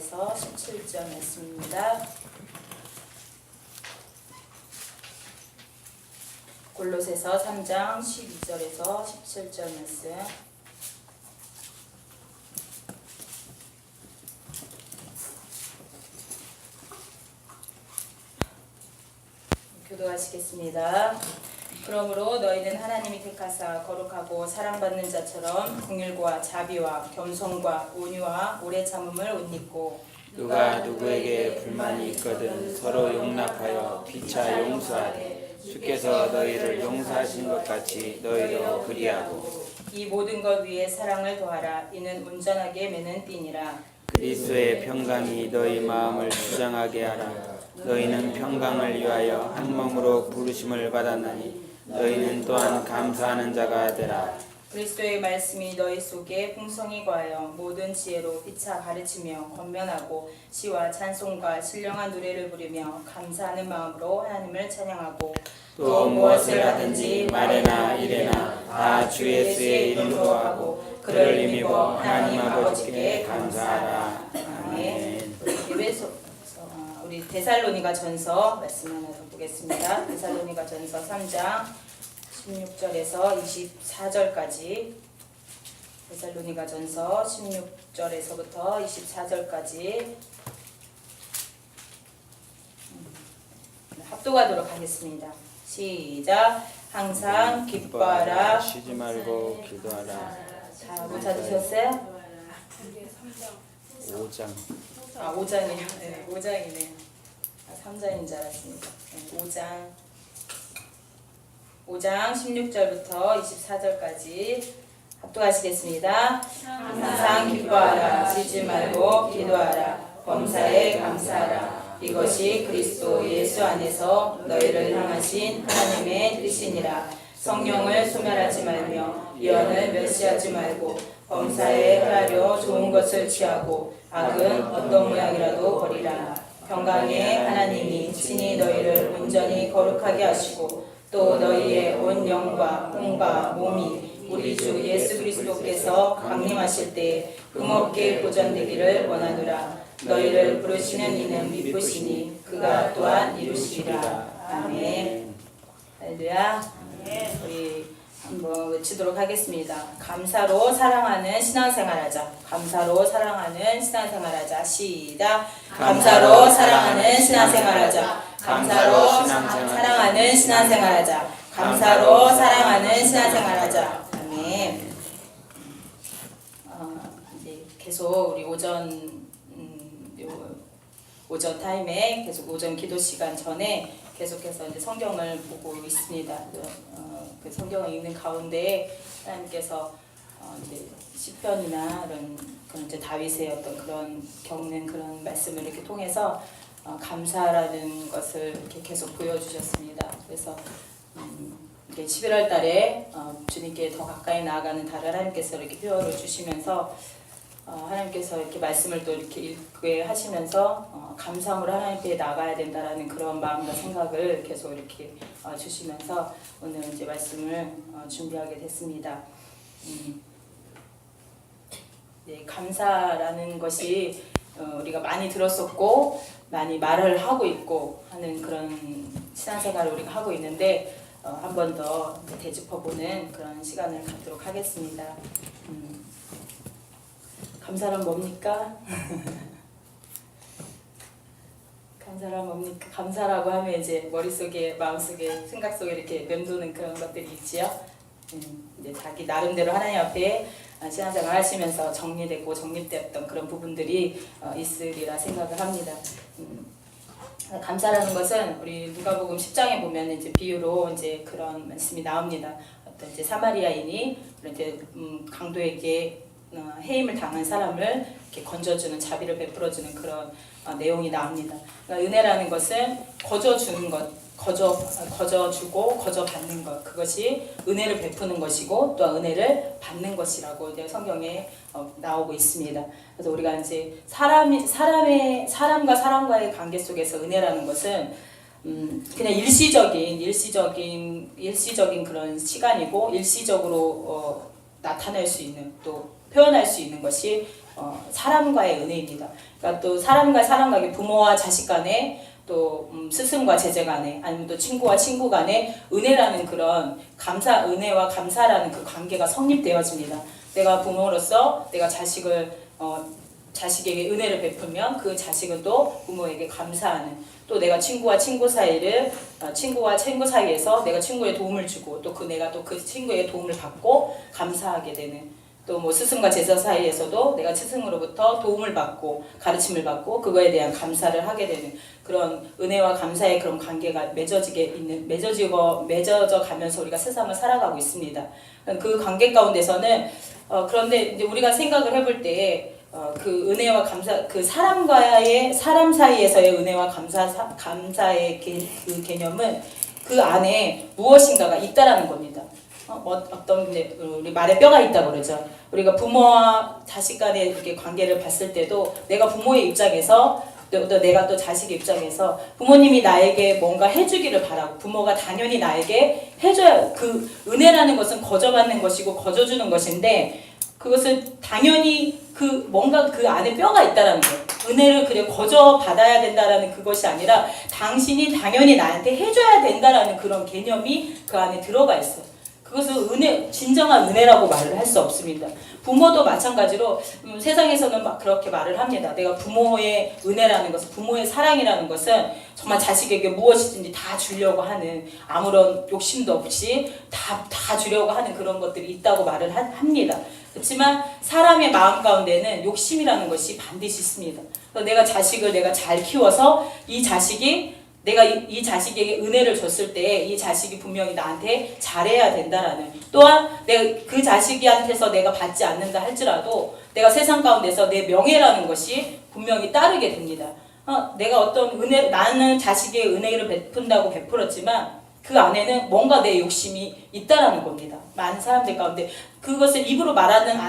12절에서 17절 말씀입니다. 골로새서 3장 12절에서 17절 말씀. 교도하시겠습니다. 그러므로 너희는 하나님이 택하사 거룩하고 사랑받는 자처럼 긍휼과 자비와 겸손과 온유와 오래 참음을 옷 입고 누가 누구에게 불만이 있거든 서로 용납하여 피차 용서하되 주께서 너희를 용서하신 것 같이 너희도 그리하고 이 모든 것 위에 사랑을 더하라. 이는 온전하게 매는 띠니라. 그리스도의 평강이 너희 마음을 주장하게 하라. 너희는 평강을 위하여 한 몸으로 부르심을 받았나니 너희는 또한 감사하는 자가 되라. 그리스도의 말씀이 너희 속에 풍성히 거하여 모든 지혜로 피차 가르치며 권면하고 시와 찬송과 신령한 노래를 부르며 감사하는 마음으로 하나님을 찬양하고 또 무엇을 하든지 말에나 일에나 다 주 예수의 이름으로 하고 그를 힘입어 하나님 아버지께 감사하라. 아멘. 우리 데살로니가 전서 말씀 하나 더 보겠습니다. 데살로니가 전서 3장 16절에서 24절까지. 데살로니가 전서 16절에서부터 24절까지 합독하도록 하겠습니다. 시작. 항상 기뻐하라. 쉬지 말고 기도하라. 자, 뭐 찾으셨어요? 5장. 5장이요. 네, 5장이네요. 3장인 줄 알았습니다. 네, 5장 16절부터 24절까지 합독하시겠습니다. 항상 기뻐하라. 쉬지 말고 기도하라. 범사에 감사하라. 이것이 그리스도 예수 안에서 너희를 향하신 하나님의 뜻이니라. 성령을 소멸하지 말며 예언을 멸시하지 말고 범사에 행하려 좋은 것을 취하고 악은 어떤 모양이라도 버리라. 평강의 하나님이 친히 너희를 온전히 거룩하게 하시고 또 너희의 온 영과 몸과 몸이 우리 주 예수 그리스도께서 강림하실 때에 흠없게 보존되기를 원하노라. 너희를 부르시는 이는 미쁘시니 그가 또한 이루시리라. 아멘. 할렐루야. 우리 한번 외치도록 하겠습니다. 감사로 사랑하는 신앙생활하자. 감사로 사랑하는 신앙생활하자. 시작. 감사로 사랑하는 신앙생활하자. 감사로 사랑하는 신앙생활하자. 감사로 사랑하는 신앙생활하자. 아멘. 이제 계속 우리 오전 타임에 계속 오전 기도 시간 전에 계속해서 이제 성경을 보고 있습니다. 그 성경을 읽는 가운데 하나님께서 이제 시편이나 그런 이제 다윗의 어떤 그런 겪는 그런 말씀을 이렇게 통해서 감사라는 것을 이렇게 계속 보여주셨습니다. 그래서 이게 11월 달에 주님께 더 가까이 나아가는 달을 하나님께서 이렇게 표현을 주시면서 하나님께서 이렇게 말씀을 또 이렇게 읽게 하시면서 감사함으로 하나님께 나가야 된다라는 그런 마음과 생각을 계속 이렇게 주시면서 오늘 이제 말씀을 준비하게 됐습니다. 네, 감사라는 것이 우리가 많이 들었었고 많이 말을 하고 있고 하는 그런 신앙생활을 우리가 하고 있는데 한 번 더 되짚어보는 그런 시간을 갖도록 하겠습니다. 감사란 뭡니까? 감사란 뭡니까? 감사라고 하면 이제 머릿속에, 마음속에, 생각 속에 이렇게 맴도는 그런 것들이 있지요. 이제 자기 나름대로 하나님 앞에 신앙생활 하시면서 정리되고 정립되었던 그런 부분들이 있으리라 생각을 합니다. 감사라는 것은 우리 누가복음 10장에 보면 이제 비유로 이제 그런 말씀이 나옵니다. 어떤 이제 사마리아인이 이제 강도에게 해임을 당한 사람을 이렇게 건져주는 자비를 베풀어주는 그런 내용이 나옵니다. 그러니까 은혜라는 것은 거저주는 것, 거저주고 거저받는 것, 그것이 은혜를 베푸는 것이고 또 은혜를 받는 것이라고 이제 성경에 나오고 있습니다. 그래서 우리가 이제 사람과 사람과의 관계 속에서 은혜라는 것은 그냥 일시적인 그런 시간이고 일시적으로 나타낼 수 있는 또 표현할 수 있는 것이 사람과의 은혜입니다. 그러니까 또 사람과 사람 간에 부모와 자식 간에 또 스승과 제자 간에 아니면 또 친구와 친구 간에 은혜라는 그런 은혜와 감사라는 그 관계가 성립되어집니다. 내가 부모로서 내가 자식에게 은혜를 베풀면 그 자식은 또 부모에게 감사하는, 또 내가 친구와 친구 사이에서 내가 친구의 도움을 주고 또 내가 또 그 친구의 도움을 받고 감사하게 되는, 또 뭐 스승과 제자 사이에서도 내가 스승으로부터 도움을 받고 가르침을 받고 그거에 대한 감사를 하게 되는 그런 은혜와 감사의 그런 관계가 맺어져 가면서 우리가 세상을 살아가고 있습니다. 그 관계 가운데서는 그런데 이제 우리가 생각을 해볼 때 그 은혜와 감사, 그 사람 사이에서의 은혜와 감사의 그 개념은 그 안에 무엇인가가 있다라는 겁니다. 어떤 우리 말에 뼈가 있다고 그러죠. 우리가 부모와 자식 간의 이렇게 관계를 봤을 때도 내가 부모의 입장에서 또 내가 또 자식의 입장에서 부모님이 나에게 뭔가 해주기를 바라고 부모가 당연히 나에게 해줘야, 그 은혜라는 것은 거저받는 것이고 거저주는 것인데 그것을 당연히 뭔가 그 안에 뼈가 있다라는 거예요. 은혜를 그래 거저 받아야 된다라는 그것이 아니라 당신이 당연히 나한테 해줘야 된다라는 그런 개념이 그 안에 들어가 있어요. 그것은 진정한 은혜라고 말을 할 수 없습니다. 부모도 마찬가지로 세상에서는 막 그렇게 말을 합니다. 내가 부모의 은혜라는 것은, 부모의 사랑이라는 것은 정말 자식에게 무엇이든지 다 주려고 하는, 아무런 욕심도 없이 다 주려고 하는 그런 것들이 있다고 말을 합니다. 그렇지만 사람의 마음 가운데는 욕심이라는 것이 반드시 있습니다. 내가 자식을 내가 잘 키워서 내가 이 자식에게 은혜를 줬을 때 이 자식이 분명히 나한테 잘해야 된다라는, 또한 내가 그 자식한테서 내가 받지 않는다 할지라도 내가 세상 가운데서 내 명예라는 것이 분명히 따르게 됩니다. 내가 나는 자식의 은혜를 베푼다고 베풀었지만 그 안에는 뭔가 내 욕심이 있다라는 겁니다. 많은 사람들 가운데 그것을 입으로 말하진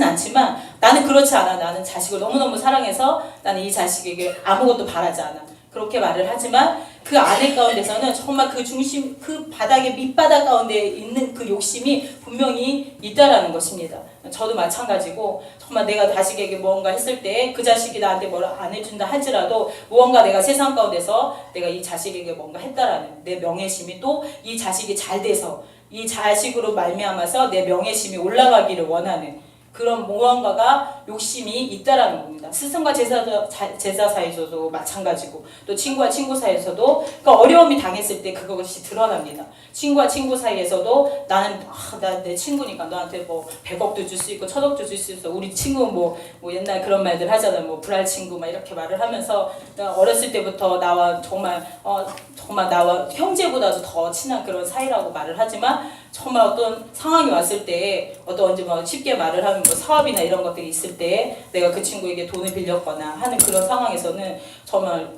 않지만 나는 그렇지 않아. 나는 자식을 너무너무 사랑해서 나는 이 자식에게 아무것도 바라지 않아. 그렇게 말을 하지만 그 안에 가운데서는 정말 그 중심, 그 바닥의 밑바닥 가운데 있는 그 욕심이 분명히 있다라는 것입니다. 저도 마찬가지고 정말 내가 자식에게 무언가 했을 때 그 자식이 나한테 뭘 안 해준다 할지라도 무언가 내가 세상 가운데서 내가 이 자식에게 뭔가 했다라는 내 명예심이, 또 이 자식이 잘 돼서 이 자식으로 말미암아서 내 명예심이 올라가기를 원하는 그런 무언가가 욕심이 있다라는 겁니다. 스승과 제자 사이에서도 마찬가지고 또 친구와 친구 사이에서도 그러니까 어려움이 당했을 때 그것이 드러납니다. 친구와 친구 사이에서도 나는 내 친구니까 너한테 뭐 100억도 줄 수 있고 1000억도 줄 수 있어. 우리 친구 뭐 옛날 그런 말들 하잖아요. 뭐 불알 친구 막 이렇게 말을 하면서 어렸을 때부터 나와 정말 나와 형제보다도 더 친한 그런 사이라고 말을 하지만 정말 어떤 상황이 왔을 때 언제 뭐 쉽게 말을 하면 뭐 사업이나 이런 것들이 있을 때 내가 그 친구에게 돈을 빌렸거나 하는 그런 상황에서는 정말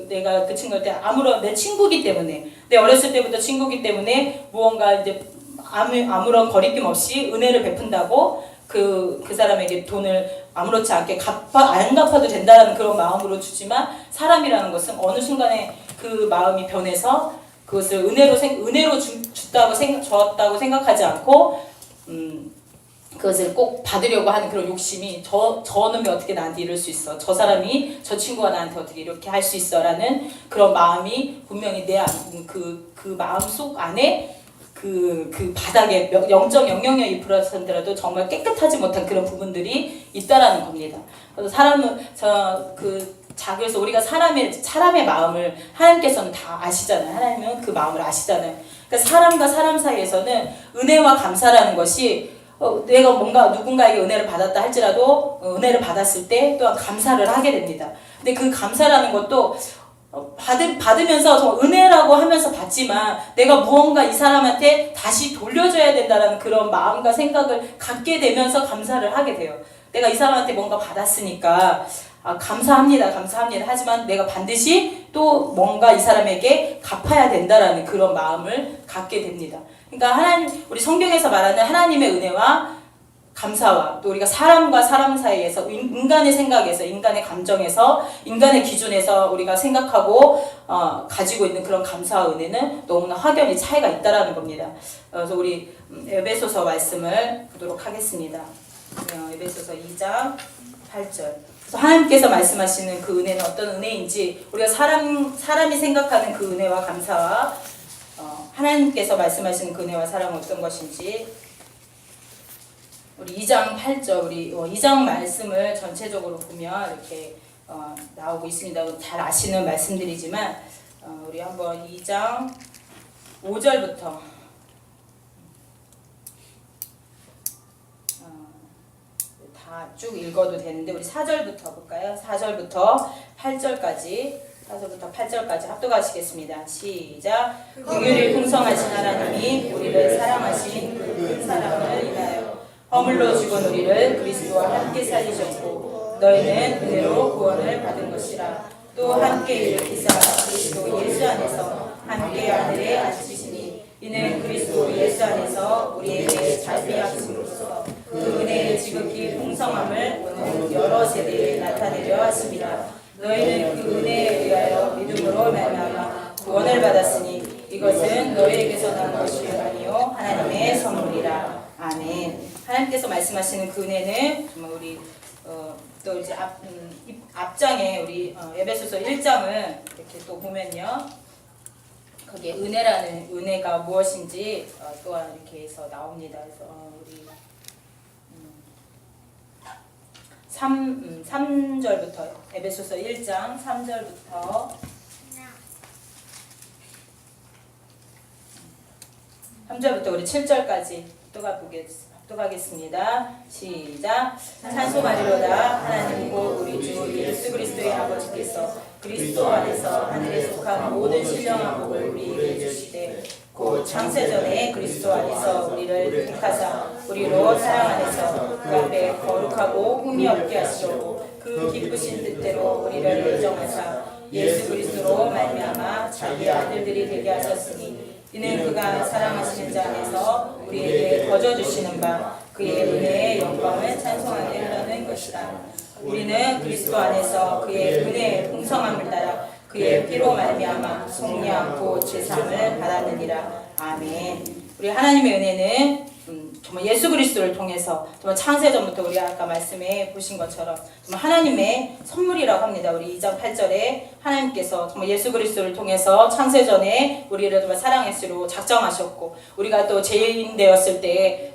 내가 그 친구한테 내 친구기 때문에 내 어렸을 때부터 친구기 때문에 무언가 이제 아무런 거리낌 없이 은혜를 베푼다고 그 사람에게 돈을 아무렇지 않게 안 갚아도 된다는 그런 마음으로 주지만 사람이라는 것은 어느 순간에 그 마음이 변해서 그것을 은혜로 줬다고 생각하지 않고 그것을 꼭 받으려고 하는 그런 욕심이 저놈이 어떻게 나한테 이럴 수 있어, 저 친구가 나한테 어떻게 이렇게 할 수 있어 라는 그런 마음이 분명히 그 마음속 안에 그 바닥에 0.002%라도 정말 깨끗하지 못한 그런 부분들이 있다라는 겁니다. 그래서 그래서 우리가 사람의 마음을 하나님께서는 다 아시잖아요. 하나님은 그 마음을 아시잖아요. 그러니까 사람과 사람 사이에서는 은혜와 감사라는 것이 내가 뭔가 누군가에게 은혜를 받았다 할지라도 은혜를 받았을 때 또한 감사를 하게 됩니다. 근데 그 감사라는 것도 받으면서 정말 은혜라고 하면서 받지만 내가 무언가 이 사람한테 다시 돌려줘야 된다는 그런 마음과 생각을 갖게 되면서 감사를 하게 돼요. 내가 이 사람한테 뭔가 받았으니까 감사합니다 하지만 내가 반드시 또 뭔가 이 사람에게 갚아야 된다라는 그런 마음을 갖게 됩니다. 그러니까 우리 성경에서 말하는 하나님의 은혜와 감사와 또 우리가 사람과 사람 사이에서 인간의 생각에서, 인간의 감정에서, 인간의 기준에서 우리가 생각하고 가지고 있는 그런 감사와 은혜는 너무나 확연히 차이가 있다라는 겁니다. 그래서 우리 에베소서 말씀을 보도록 하겠습니다. 에베소서 2장 8절. 그래서 하나님께서 말씀하시는 그 은혜는 어떤 은혜인지, 우리가 사람이 생각하는 그 은혜와 감사와 하나님께서 말씀하시는 그 은혜와 사랑은 어떤 것인지, 우리 2장 8절, 우리 2장 말씀을 전체적으로 보면 이렇게 나오고 있습니다. 잘 아시는 말씀들이지만 우리 한번 2장 5절부터 다 쭉 읽어도 되는데 우리 4절부터 볼까요? 4절부터 8절까지 합독하시겠습니다. 시작. 긍휼이 풍성하신 하나님이 우리를 사랑하신 그 큰 사랑을 인하여 허물로 죽은 우리를 그리스도와 함께 살리셨고 너희는 은혜로 구원을 받은 것이라. 또 함께 일으키사 그리스도 예수 안에서 함께 하늘에 앉히시니 이는 그리스도 예수 안에서 우리에게 자비 약속으로서 그 은혜의 지극히 풍성함을 오늘 여러 세대에 나타내려 하심이라. 너희는 그 은혜에 의하여 믿음으로 말미암아 구원을 받았으니 이것은 너희에게서 난 것이 아니요 하나님의 선물이라. 아멘. 하나님께서 말씀하시는 그 은혜는 정말 우리 또 이제 앞장에 우리 에베소서 1장을 이렇게 또 보면요, 거기에 은혜가 무엇인지 또한 이렇게 해서 나옵니다. 그래서 우리 3절부터 에베소서 1장 3절부터 우리 7절까지 합독하겠습니다. 시작. 찬송하리로다. 하나님 곧 우리 주 예수 그리스도의 아버지께서 그리스도 안에서 하늘에 속한 모든 신령한 복을 우리에게 주시되 곧 창세전에 그리스도 안에서 우리를 택하사 우리로 사랑 안에서 그 앞에 거룩하고 흠이 없게 하시려고 그 기쁘신 뜻대로 우리를 예정하사 예수 그리스도로 말미암아 자기의 아들들이 되게 하셨으니 이는 그가 사랑하시는 자 안에서 우리에게 거저주시는 바 그의 은혜의 영광을 찬송하게 하려는 것이다. 우리는 그리스도 안에서 그의 은혜의 풍성함을 따라 그의 피로 말미암아 속리 않고 제사함을 받았느니라. 아멘. 우리 하나님의 은혜는 정말 예수 그리스도를 통해서 정말 창세전부터 우리 아까 말씀해 보신 것처럼 정말 하나님의 선물이라고 합니다. 우리 2장 8절에 하나님께서 정말 예수 그리스도를 통해서 창세전에 우리를 정말 사랑했으로 작정하셨고, 우리가 또 죄인 되었을 때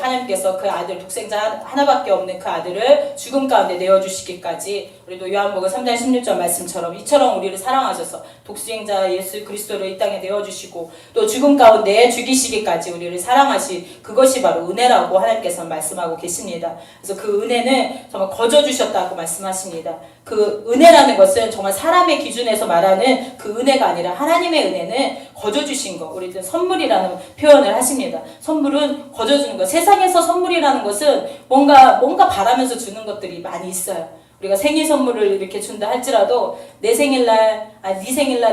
하나님께서 그 아들 독생자 하나밖에 없는 그 아들을 죽음 가운데 내어주시기까지, 우리도 요한복음 3장 16절 말씀처럼 이처럼 우리를 사랑하셔서 독생자 예수 그리스도를 이 땅에 내어주시고 또 죽음 가운데 죽이시기까지 우리를 사랑하신 그것이 바로 은혜라고 하나님께서 말씀하고 계십니다. 그래서 그 은혜는 정말 거저주셨다고 말씀하십니다. 그 은혜라는 것은 정말 사람의 기준에서 말하는 그 은혜가 아니라 하나님의 은혜는 거저주신 것, 우리들 선물이라는 표현을 하십니다. 선물은 거저주는 것. 세상에서 선물이라는 것은 뭔가 바라면서 주는 것들이 많이 있어요. 우리가 생일 선물을 이렇게 준다 할지라도 네 생일날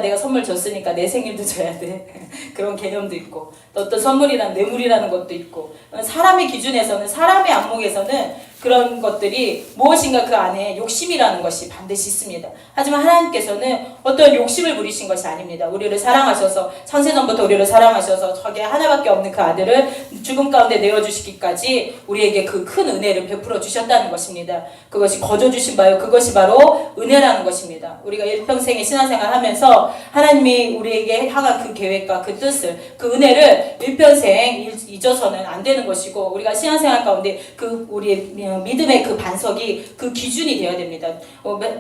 내가 선물 줬으니까 내 생일도 줘야 돼. 그런 개념도 있고, 또 어떤 선물이란 뇌물이라는 것도 있고, 사람의 기준에서는, 사람의 안목에서는 그런 것들이 무엇인가 그 안에 욕심이라는 것이 반드시 있습니다. 하지만 하나님께서는 어떤 욕심을 부리신 것이 아닙니다. 우리를 사랑하셔서, 창세전부터 우리를 사랑하셔서 저게 하나밖에 없는 그 아들을 죽음 가운데 내어주시기까지 우리에게 그 큰 은혜를 베풀어 주셨다는 것입니다. 그것이 거저주신 바요, 그것이 바로 은혜라는 것입니다. 우리가 일평생의 신앙생활 하면서 하나님이 우리에게 향한 그 계획과 그 뜻을, 그 은혜를 일평생 잊어서는 안 되는 것이고, 우리가 신앙생활 가운데 그 우리의 믿음의 그 반석이 그 기준이 되어야 됩니다.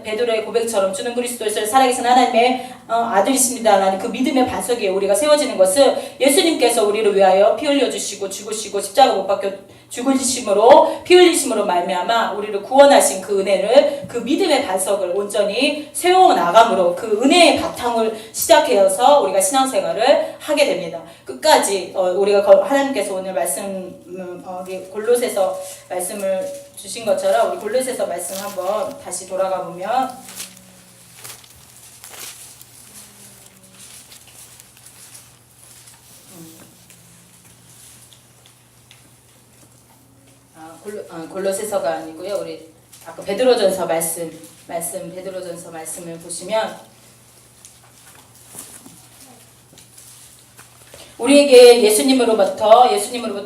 베드로의 고백처럼 주는 그리스도를 살아계신 하나님의 아들이십니다라는 그 믿음의 반석 위에 우리가 세워지는 것은 예수님께서 우리를 위하여 피 흘려주시고 죽으시고 십자가 못 박혀 죽으심으로 피 흘리심으로 말미암아 우리를 구원하신 그 은혜를, 그 믿음의 반석을 온전히 세워나감으로 그 은혜의 바탕을 시작해서 우리가 신앙생활을 하게 됩니다. 끝까지 우리가 하나님께서 오늘 말씀 골로새서 말씀을 주신 것처럼 우리 골로새서 말씀 한번 다시 돌아가 보면 골로새서가 아니고요. 우리 아까 베드로전서 베드로전서 말씀을 보시면 우리에게 예수님으로부터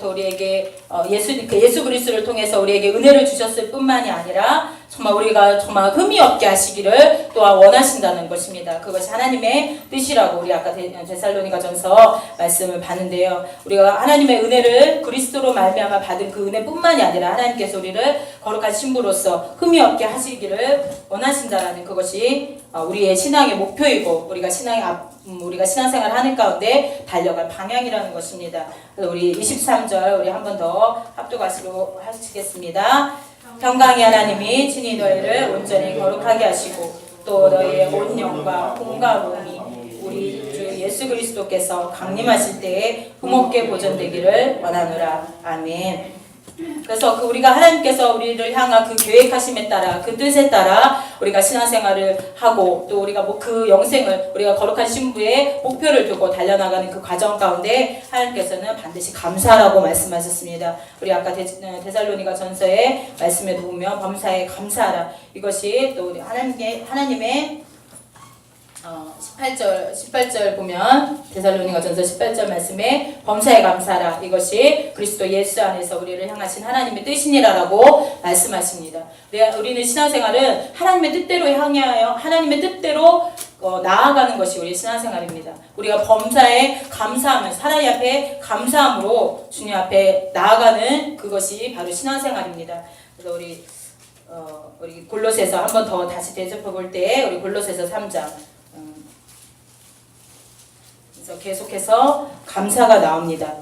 우리에게 예수 그리스도를 통해서 우리에게 은혜를 주셨을 뿐만이 아니라 정말 우리가 정말 흠이 없게 하시기를 또한 원하신다는 것입니다. 그것이 하나님의 뜻이라고 우리 아까 데살로니가전서 말씀을 봤는데요. 우리가 하나님의 은혜를 그리스도로 말미암아 받은 그 은혜뿐만이 아니라 하나님께서 우리를 거룩한 신부로서 흠이 없게 하시기를 원하신다라는 그것이 우리의 신앙의 목표이고 우리가 신앙생활을 하는 가운데 달려갈 방향이라는 것입니다. 그래서 우리 23절 우리 한 번 더 합독하시도록 하시겠습니다. 평강의 하나님이 친히 너희를 온전히 거룩하게 하시고 또 너희의 온 영과 혼과 몸이 우리 주 예수 그리스도께서 강림하실 때에 흠없게 보존되기를 원하노라. 아멘. 그래서 우리가 하나님께서 우리를 향한 그 계획하심에 따라 그 뜻에 따라 우리가 신앙생활을 하고 또 우리가 그 영생을 우리가 거룩한 신부의 목표를 두고 달려나가는 그 과정 가운데 하나님께서는 반드시 감사하라고 말씀하셨습니다. 우리 아까 데살로니가 전서의 말씀에 보면 범사에 감사하라. 이것이 또 우리 하나님의 18절 보면 데살로니가 전서 18절 말씀에 범사에 감사하라. 이것이 그리스도 예수 안에서 우리를 향하신 하나님의 뜻이니라라고 말씀하십니다. 우리는 신앙생활은 하나님의 뜻대로 향하여 하나님의 뜻대로 나아가는 것이 우리 신앙생활입니다. 우리가 범사에 감사하면서 하나님 앞에 감사함으로 주님 앞에 나아가는 그것이 바로 신앙생활입니다. 그래서 우리 골로새서 한 번 더 다시 되짚어볼 때 우리 골로새서 3장 그래서 계속해서 감사가 나옵니다.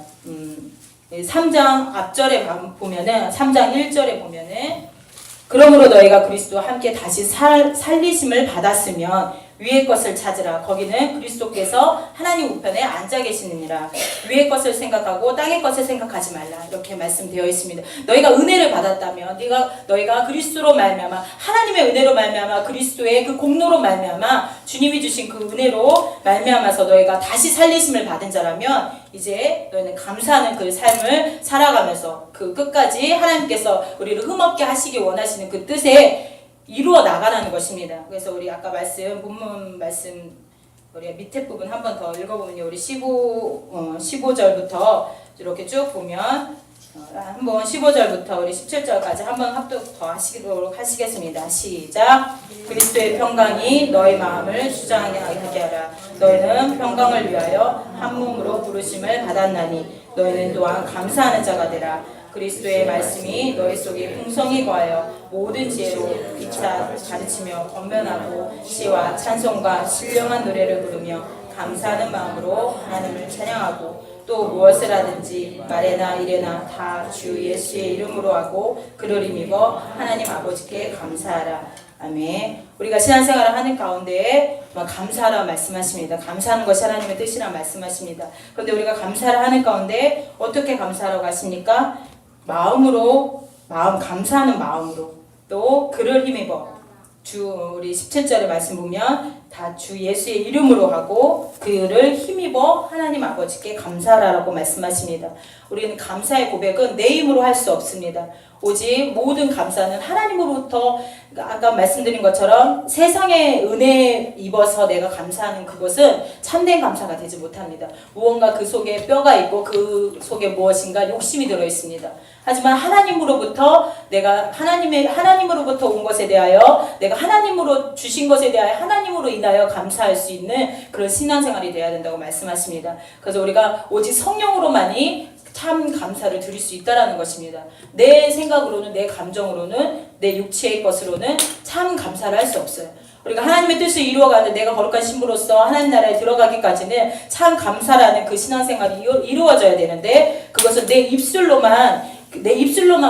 3장 앞절에 보면은 3장 1절에 보면은 그러므로 너희가 그리스도와 함께 다시 살리심을 받았으면 위의 것을 찾으라. 거기는 그리스도께서 하나님 우편에 앉아 계시느니라. 위의 것을 생각하고 땅의 것을 생각하지 말라. 이렇게 말씀되어 있습니다. 너희가 은혜를 받았다면 너희가 그리스도로 말미암아 하나님의 은혜로 말미암아 그리스도의 그 공로로 말미암아 주님이 주신 그 은혜로 말미암아서 너희가 다시 살리심을 받은 자라면 이제 너희는 감사하는 그 삶을 살아가면서 그 끝까지 하나님께서 우리를 흠없게 하시기 원하시는 그 뜻에 이루어 나가라는 것입니다. 그래서 우리 아까 본문 말씀 우리 밑에 부분 한 번 더 읽어보면 우리 15절부터 이렇게 쭉 보면 한번 15절부터 우리 17절까지 한번 합독 더 하시도록 하시겠습니다. 시작. 그리스도의 평강이 너희 마음을 주장하게 하라. 너희는 평강을 위하여 한 몸으로 부르심을 받았나니 너희는 또한 감사하는 자가 되라. 그리스도의 말씀이 너희 속에 풍성히 거하여 모든 지혜로 피차 가르치며 권면하고 시와 찬송과 신령한 노래를 부르며 감사하는 마음으로 하나님을 찬양하고 또 무엇을 하든지 말에나 일에나 다 주 예수의 이름으로 하고 그를 힘입어 하나님 아버지께 감사하라. 아멘. 우리가 신앙생활을 하는 가운데 감사하라 말씀하십니다. 감사하는 것이 하나님의 뜻이라 말씀하십니다. 그런데 우리가 감사를 하는 가운데 어떻게 감사하라고 하십니까? 감사하는 마음으로 또 그를 힘입어 우리 17절의 말씀 보면 다 주 예수의 이름으로 하고 그를 힘입어 하나님 아버지께 감사하라고 말씀하십니다. 우리는 감사의 고백은 내 힘으로 할 수 없습니다. 오직 모든 감사는 하나님으로부터 아까 말씀드린 것처럼 세상의 은혜 입어서 내가 감사하는 그것은 참된 감사가 되지 못합니다. 무언가 그 속에 뼈가 있고 그 속에 무엇인가 욕심이 들어 있습니다. 하지만 하나님으로부터 하나님으로부터 온 것에 대하여 내가 하나님으로 주신 것에 대하여 하나님으로 인하여 감사할 수 있는 그런 신앙생활이 되어야 된다고 말씀하십니다. 그래서 우리가 오직 성령으로만이 참 감사를 드릴 수 있다라는 것입니다. 내 생각으로는 내 감정으로는 내 육체의 것으로는 참 감사를 할 수 없어요. 우리가 하나님의 뜻을 이루어가는 내가 거룩한 신부로서 하나님 나라에 들어가기까지는 참 감사라는 그 신앙생활이 이루어져야 되는데 그것은 내 입술로만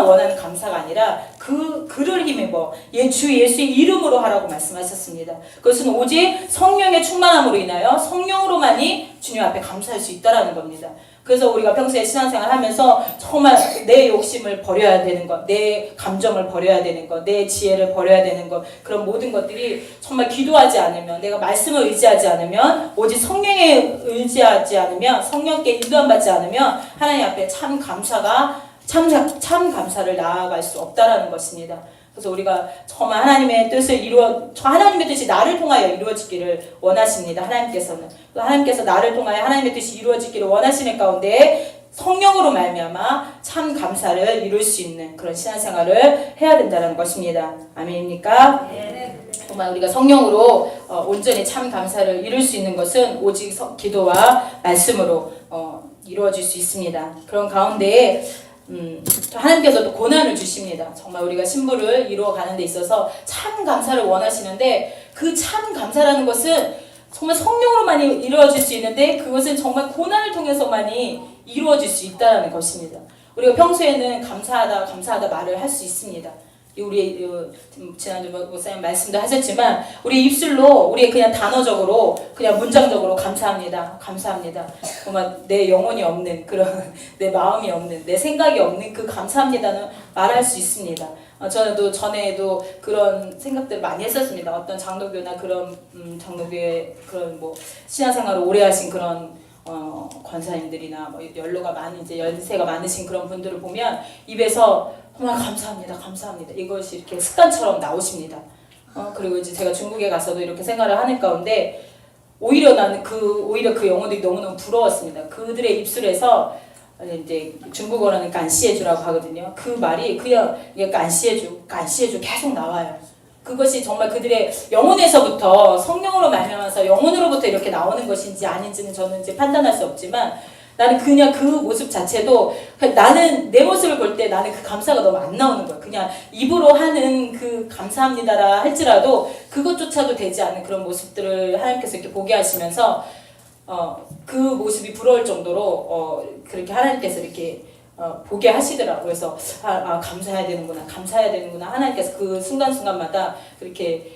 원하는 감사가 아니라 그를 힘입어 주 예수의 이름으로 하라고 말씀하셨습니다. 그것은 오직 성령의 충만함으로 인하여 성령으로만이 주님 앞에 감사할 수 있다라는 겁니다. 그래서 우리가 평소에 신앙생활 하면서 정말 내 욕심을 버려야 되는 것, 내 감정을 버려야 되는 것, 내 지혜를 버려야 되는 것, 그런 모든 것들이 정말 기도하지 않으면, 내가 말씀을 의지하지 않으면, 오직 성령에 의지하지 않으면, 성령께 인도함 받지 않으면 하나님 앞에 참 감사를 나아갈 수 없다라는 것입니다. 그래서 우리가 정말 하나님의 뜻을 하나님의 뜻이 나를 통하여 이루어지기를 원하십니다. 하나님께서 나를 통하여 하나님의 뜻이 이루어지기를 원하시는 가운데 성령으로 말미암아 참 감사를 이룰 수 있는 그런 신앙생활을 해야 된다는 것입니다. 아멘입니까? 네. 정말 우리가 성령으로 온전히 참 감사를 이룰 수 있는 것은 오직 기도와 말씀으로 이루어질 수 있습니다. 그런 가운데에 하나님께서 또 고난을 주십니다. 정말 우리가 신부를 이루어가는 데 있어서 참 감사를 원하시는데 그 참 감사라는 것은 정말 성령으로만 이루어질 수 있는데 그것은 정말 고난을 통해서만이 이루어질 수 있다는 것입니다. 우리가 평소에는 감사하다 말을 할 수 있습니다. 우리 지난주 목사님 말씀도 하셨지만 우리 입술로 우리 그냥 단어적으로 그냥 문장적으로 감사합니다. 정말 내 영혼이 없는 그런 내 마음이 없는 내 생각이 없는 그 감사합니다는 말할 수 있습니다. 저는 전에도 그런 생각들을 많이 했었습니다. 어떤 장로교나 그런 장로교의 그런 신앙생활을 오래 하신 그런 권사님들이나 연로가 많은 이제 연세가 많으신 그런 분들을 보면 입에서 정말 감사합니다. 이것이 이렇게 습관처럼 나오십니다. 그리고 이제 제가 중국에 가서도 이렇게 생활을 하는 가운데 오히려 그 영혼들이 너무너무 부러웠습니다. 그들의 입술에서 이제 중국어로는 간시해주라고 하거든요. 그 말이 그냥 간시해주 계속 나와요. 그것이 정말 그들의 영혼에서부터 성령으로 말미암아서 영혼으로부터 이렇게 나오는 것인지 아닌지는 저는 이제 판단할 수 없지만 나는 그냥 그 모습 자체도 나는 내 모습을 볼 때 나는 그 감사가 너무 안 나오는 거야. 그냥 입으로 하는 그 감사합니다라 할지라도 그것조차도 되지 않는 그런 모습들을 하나님께서 이렇게 보게 하시면서 그 모습이 부러울 정도로 그렇게 하나님께서 이렇게 보게 하시더라고요. 그래서 감사해야 되는구나. 하나님께서 그 순간순간마다 그렇게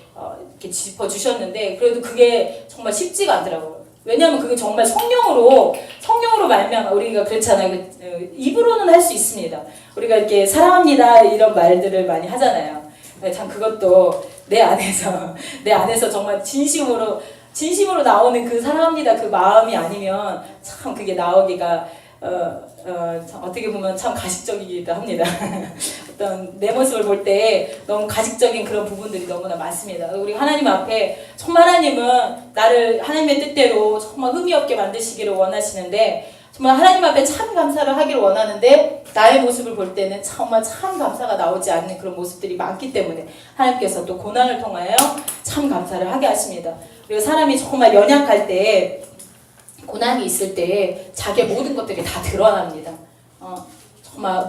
이렇게 짚어주셨는데 그래도 그게 정말 쉽지가 않더라고요. 왜냐하면 그게 정말 성령으로 말미암아 우리가 그렇잖아요. 입으로는 할 수 있습니다. 우리가 이렇게 사랑합니다 이런 말들을 많이 하잖아요. 참 그것도 내 안에서 정말 진심으로 나오는 그 사랑합니다 그 마음이 아니면 참 그게 나오기가 어떻게 보면 참 가식적이기도 합니다. 어떤 내 모습을 볼 때 너무 가식적인 그런 부분들이 너무나 많습니다. 우리 하나님 앞에 정말 하나님은 나를 하나님의 뜻대로 정말 의미 없게 만드시기를 원하시는데 정말 하나님 앞에 참 감사를 하기를 원하는데 나의 모습을 볼 때는 정말 참 감사가 나오지 않는 그런 모습들이 많기 때문에 하나님께서 또 고난을 통하여 참 감사를 하게 하십니다. 그리고 사람이 정말 연약할 때 고난이 있을 때 자기의 모든 것들이 다 드러납니다. 정말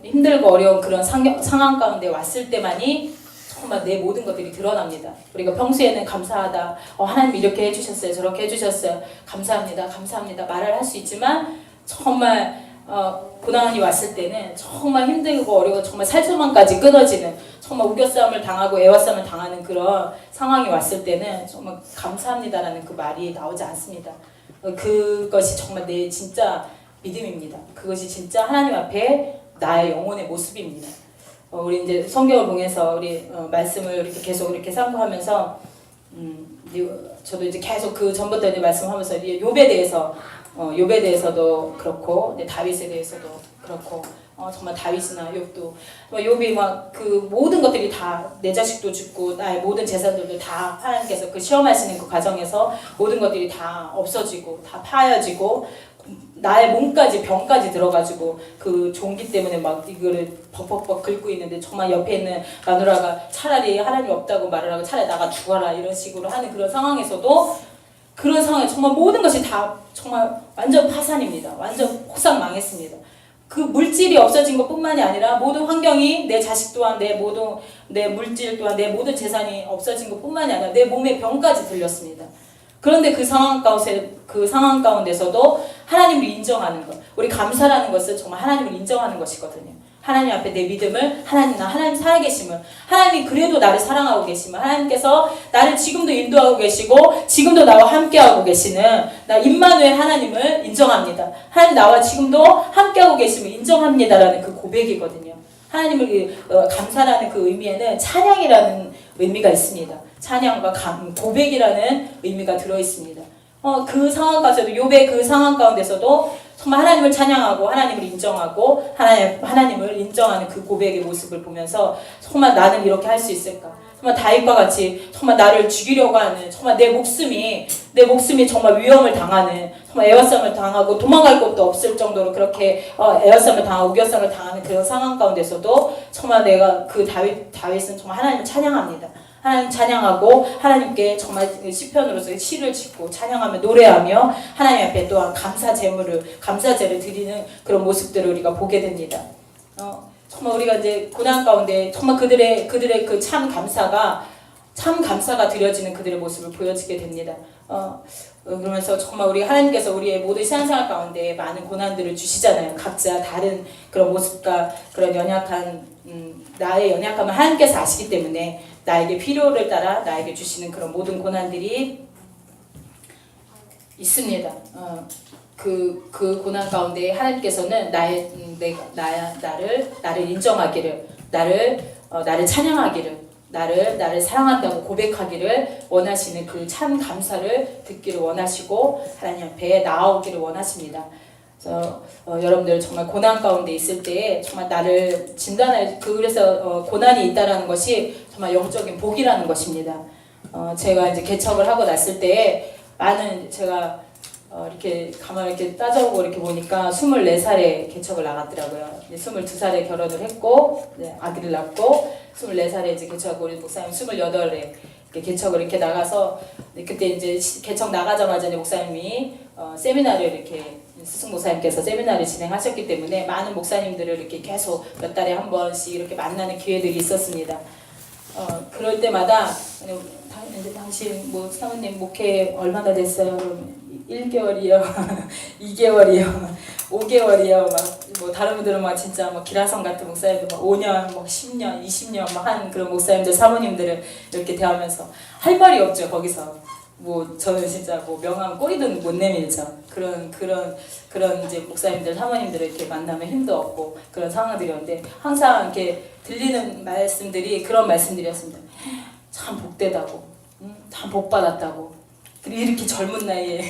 힘들고 어려운 그런 상황 가운데 왔을 때만이 정말 내 모든 것들이 드러납니다. 우리가 평소에는 감사하다, 하나님 이렇게 해주셨어요, 저렇게 해주셨어요, 감사합니다 말을 할 수 있지만 정말 고난이 왔을 때는 정말 힘들고 어려워 정말 살소망까지 끊어지는 정말 우겨싸움을 당하고 애워싸움을 당하는 그런 상황이 왔을 때는 정말 감사합니다라는 그 말이 나오지 않습니다. 그것이 정말 내 진짜 믿음입니다. 그것이 진짜 하나님 앞에 나의 영혼의 모습입니다. 우리 이제 성경을 보면서 우리 말씀을 이렇게 계속 이렇게 참고하면서 저도 이제 계속 그 전부터 이제 말씀하면서 욥에 대해서도 그렇고 다윗에 대해서도 그렇고 정말 다윗이나 욥도 욥이 막 그 모든 것들이 다 내 자식도 죽고 나의 모든 재산들도 다 하나님께서 그 시험하시는 그 과정에서 모든 것들이 다 없어지고 다 파여지고 나의 몸까지 병까지 들어가지고 그 종기 때문에 막 이거를 벅벅벅 긁고 있는데 정말 옆에 있는 마누라가 차라리 하나님 없다고 말을 하고 차라리 나가 죽어라 이런 식으로 하는 그런 상황에서도 그런 상황에 정말 모든 것이 다 정말 완전 파산입니다. 완전 혹상 망했습니다. 그 물질이 없어진 것뿐만이 아니라 모든 환경이 내 자식 또한 내 물질 또한 내 모든 재산이 없어진 것뿐만이 아니라 내 몸에 병까지 들렸습니다. 그런데 그 상황 가운데서도 하나님을 인정하는 것, 우리 감사라는 것은 정말 하나님을 인정하는 것이거든요. 하나님 앞에 내 믿음을 하나님 살아계심을 하나님이 그래도 나를 사랑하고 계심을 하나님께서 나를 지금도 인도하고 계시고 지금도 나와 함께하고 계시는 나 임마누엘 하나님을 인정합니다. 하나님 나와 지금도 함께하고 계심을 인정합니다라는 그 고백이거든요. 하나님을 감사라는 그 의미에는 찬양이라는 의미가 있습니다. 찬양과 고백이라는 의미가 들어있습니다. 그 상황 가운데서도 욥의 그 상황 가운데서도 정말 하나님을 찬양하고 하나님을 인정하고 하나님을 인정하는 그 고백의 모습을 보면서 정말 나는 이렇게 할 수 있을까? 정말 다윗과 같이 정말 나를 죽이려고 하는 정말 내 목숨이 정말 위험을 당하는 정말 에워싸움을 당하고 도망갈 곳도 없을 정도로 그렇게 에워싸움을 당하고 우겨싸움을 당하는 그런 상황 가운데서도 정말 내가 그 다윗은 정말 하나님을 찬양합니다. 하나님 찬양하고 하나님께 정말 시편으로서 시를 짓고 찬양하며 노래하며 하나님 앞에 또한 감사제를 드리는 그런 모습들을 우리가 보게 됩니다. 정말 우리가 이제 고난 가운데 정말 그들의 그 참 감사가 드려지는 그들의 모습을 보여지게 됩니다. 그러면서 정말 우리 하나님께서 우리의 모든 신앙생활 가운데 많은 고난들을 주시잖아요. 각자 다른 그런 모습과 그런 연약한 나의 연약함을 하나님께서 아시기 때문에 나에게 필요를 따라 나에게 주시는 그런 모든 고난들이 있습니다. 그 고난 가운데 하나님께서는 나를 인정하기를, 나를 찬양하기를, 나를 사랑한다고 고백하기를 원하시는 그 참 감사를 듣기를 원하시고 하나님 앞에 나아오기를 원하십니다. 그래서 여러분들 정말 고난 가운데 있을 때 정말 나를 진단할 그래서 고난이 있다라는 것이 정말 영적인 복이라는 것입니다. 제가 이제 개척을 하고 났을 때 많은 제가 이렇게 가만히 이렇게 따져보고 이렇게 보니까 24살에 개척을 나갔더라고요. 22살에 결혼을 했고 아기를 낳고 24살에 이제 개척 우리 목사님 28에 개척을 이렇게 나가서 그때 이제 개척 나가자마자 이제 목사님이 세미나를 이렇게 스승 목사님께서 세미나를 진행하셨기 때문에 많은 목사님들을 이렇게 계속 몇 달에 한 번씩 이렇게 만나는 기회들이 있었습니다. 그럴 때마다 이제 당신 뭐 사모님 목회 얼마나 됐어요? 그러면 1개월이요, 2개월이요, 5개월이요. 막 뭐 다른 분들은 막 진짜 막 기라성 같은 목사님들 막 5년, 막 10년, 20년 막 한 그런 목사님들 사모님들을 이렇게 대하면서 할 말이 없죠 거기서. 뭐 저는 진짜 뭐 명함 꼬리든 못 내밀죠. 그런 이제 목사님들 사모님들을 이렇게 만나면 힘도 없고 그런 상황들이었는데 항상 이렇게 들리는 말씀들이 그런 말씀들이었습니다. 참 복되다고, 참 복받았다고. 그리고 이렇게 젊은 나이에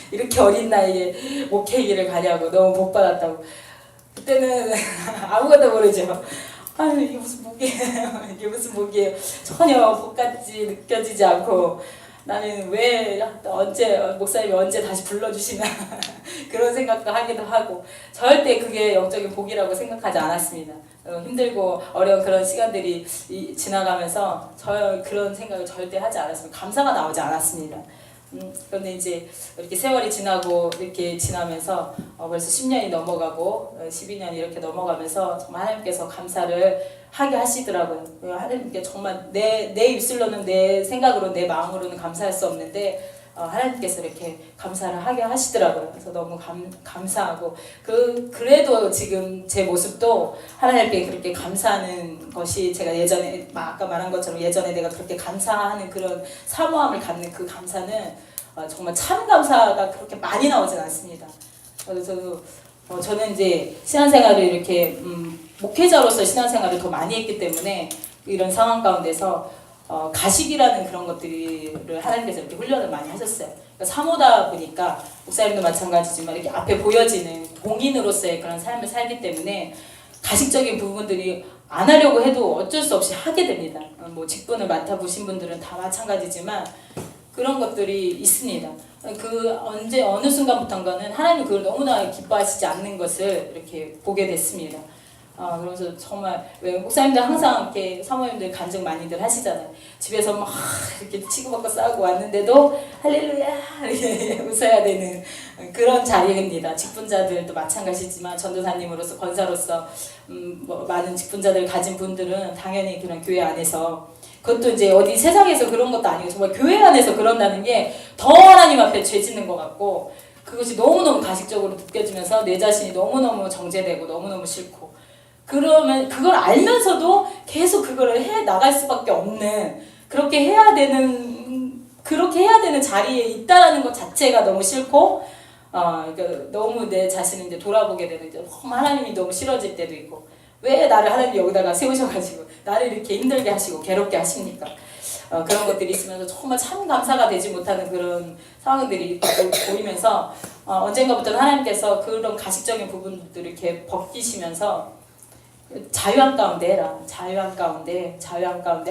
이렇게 어린 나이에 목회길을 가냐고 너무 복받았다고. 그때는 아무것도 모르죠. 아유 이게 무슨 복이에요. 이게 무슨 복이에요. 전혀 복같이 느껴지지 않고 나는 왜 목사님이 언제 다시 불러주시나 그런 생각도 하기도 하고 절대 그게 영적인 복이라고 생각하지 않았습니다. 힘들고 어려운 그런 시간들이 지나가면서 그런 생각을 절대 하지 않았습니다. 감사가 나오지 않았습니다. 그런데 이제 이렇게 세월이 이렇게 지나면서 벌써 10년이 넘어가고 12년이 이렇게 넘어가면서 정말 하나님께서 감사를 하게 하시더라고요. 하나님께 정말 내 입술로는 내 생각으로 내 마음으로는 감사할 수 없는데 하나님께서 이렇게 감사를 하게 하시더라고요. 그래서 너무 감사하고 그래도 지금 제 모습도 하나님께 그렇게 감사하는 것이 제가 예전에 아까 말한 것처럼 예전에 내가 그렇게 감사하는 그런 사모함을 갖는 그 감사는 정말 참 감사가 그렇게 많이 나오진 않습니다. 그래서 저는 이제 신앙생활을 이렇게 목회자로서 신앙생활을 더 많이 했기 때문에 이런 상황 가운데서 가식이라는 그런 것들을 하나님께서 이렇게 훈련을 많이 하셨어요. 그러니까 사모다 보니까 목사님도 마찬가지지만 이렇게 앞에 보여지는 봉인으로서의 그런 삶을 살기 때문에 가식적인 부분들이 안 하려고 해도 어쩔 수 없이 하게 됩니다. 뭐 직분을 맡아보신 분들은 다 마찬가지지만 그런 것들이 있습니다. 어느 순간부터인가는 하나님이 그걸 너무나 기뻐하시지 않는 것을 이렇게 보게 됐습니다. 그래서 정말 왜 목사님들 항상 이렇게 사모님들 간증 많이들 하시잖아요. 집에서 막 이렇게 치고받고 싸우고 왔는데도 할렐루야 이렇게 웃어야 되는 그런 자리입니다. 직분자들도 마찬가지지만 전도사님으로서 권사로서 뭐 많은 직분자들 가진 분들은 당연히 그런 교회 안에서 그것도 이제 어디 세상에서 그런 것도 아니고 정말 교회 안에서 그런다는 게 더 하나님 앞에 죄 짓는 것 같고 그것이 너무너무 가식적으로 느껴지면서 내 자신이 너무너무 정죄되고 너무너무 싫고 그러면 그걸 알면서도 계속 그거를 해 나갈 수밖에 없는 그렇게 해야 되는 자리에 있다라는 것 자체가 너무 싫고 그러니까 너무 내 자신을 이제 돌아보게 되는 이제 하나님이 너무 싫어질 때도 있고 왜 나를 하나님이 여기다가 세우셔가지고 나를 이렇게 힘들게 하시고 괴롭게 하십니까? 그런 것들이 있으면서 정말 참 감사가 되지 못하는 그런 상황들이 보이면서 언젠가부터 하나님께서 그런 가식적인 부분들을 이렇게 벗기시면서 자유한 가운데 해라. 자유한 가운데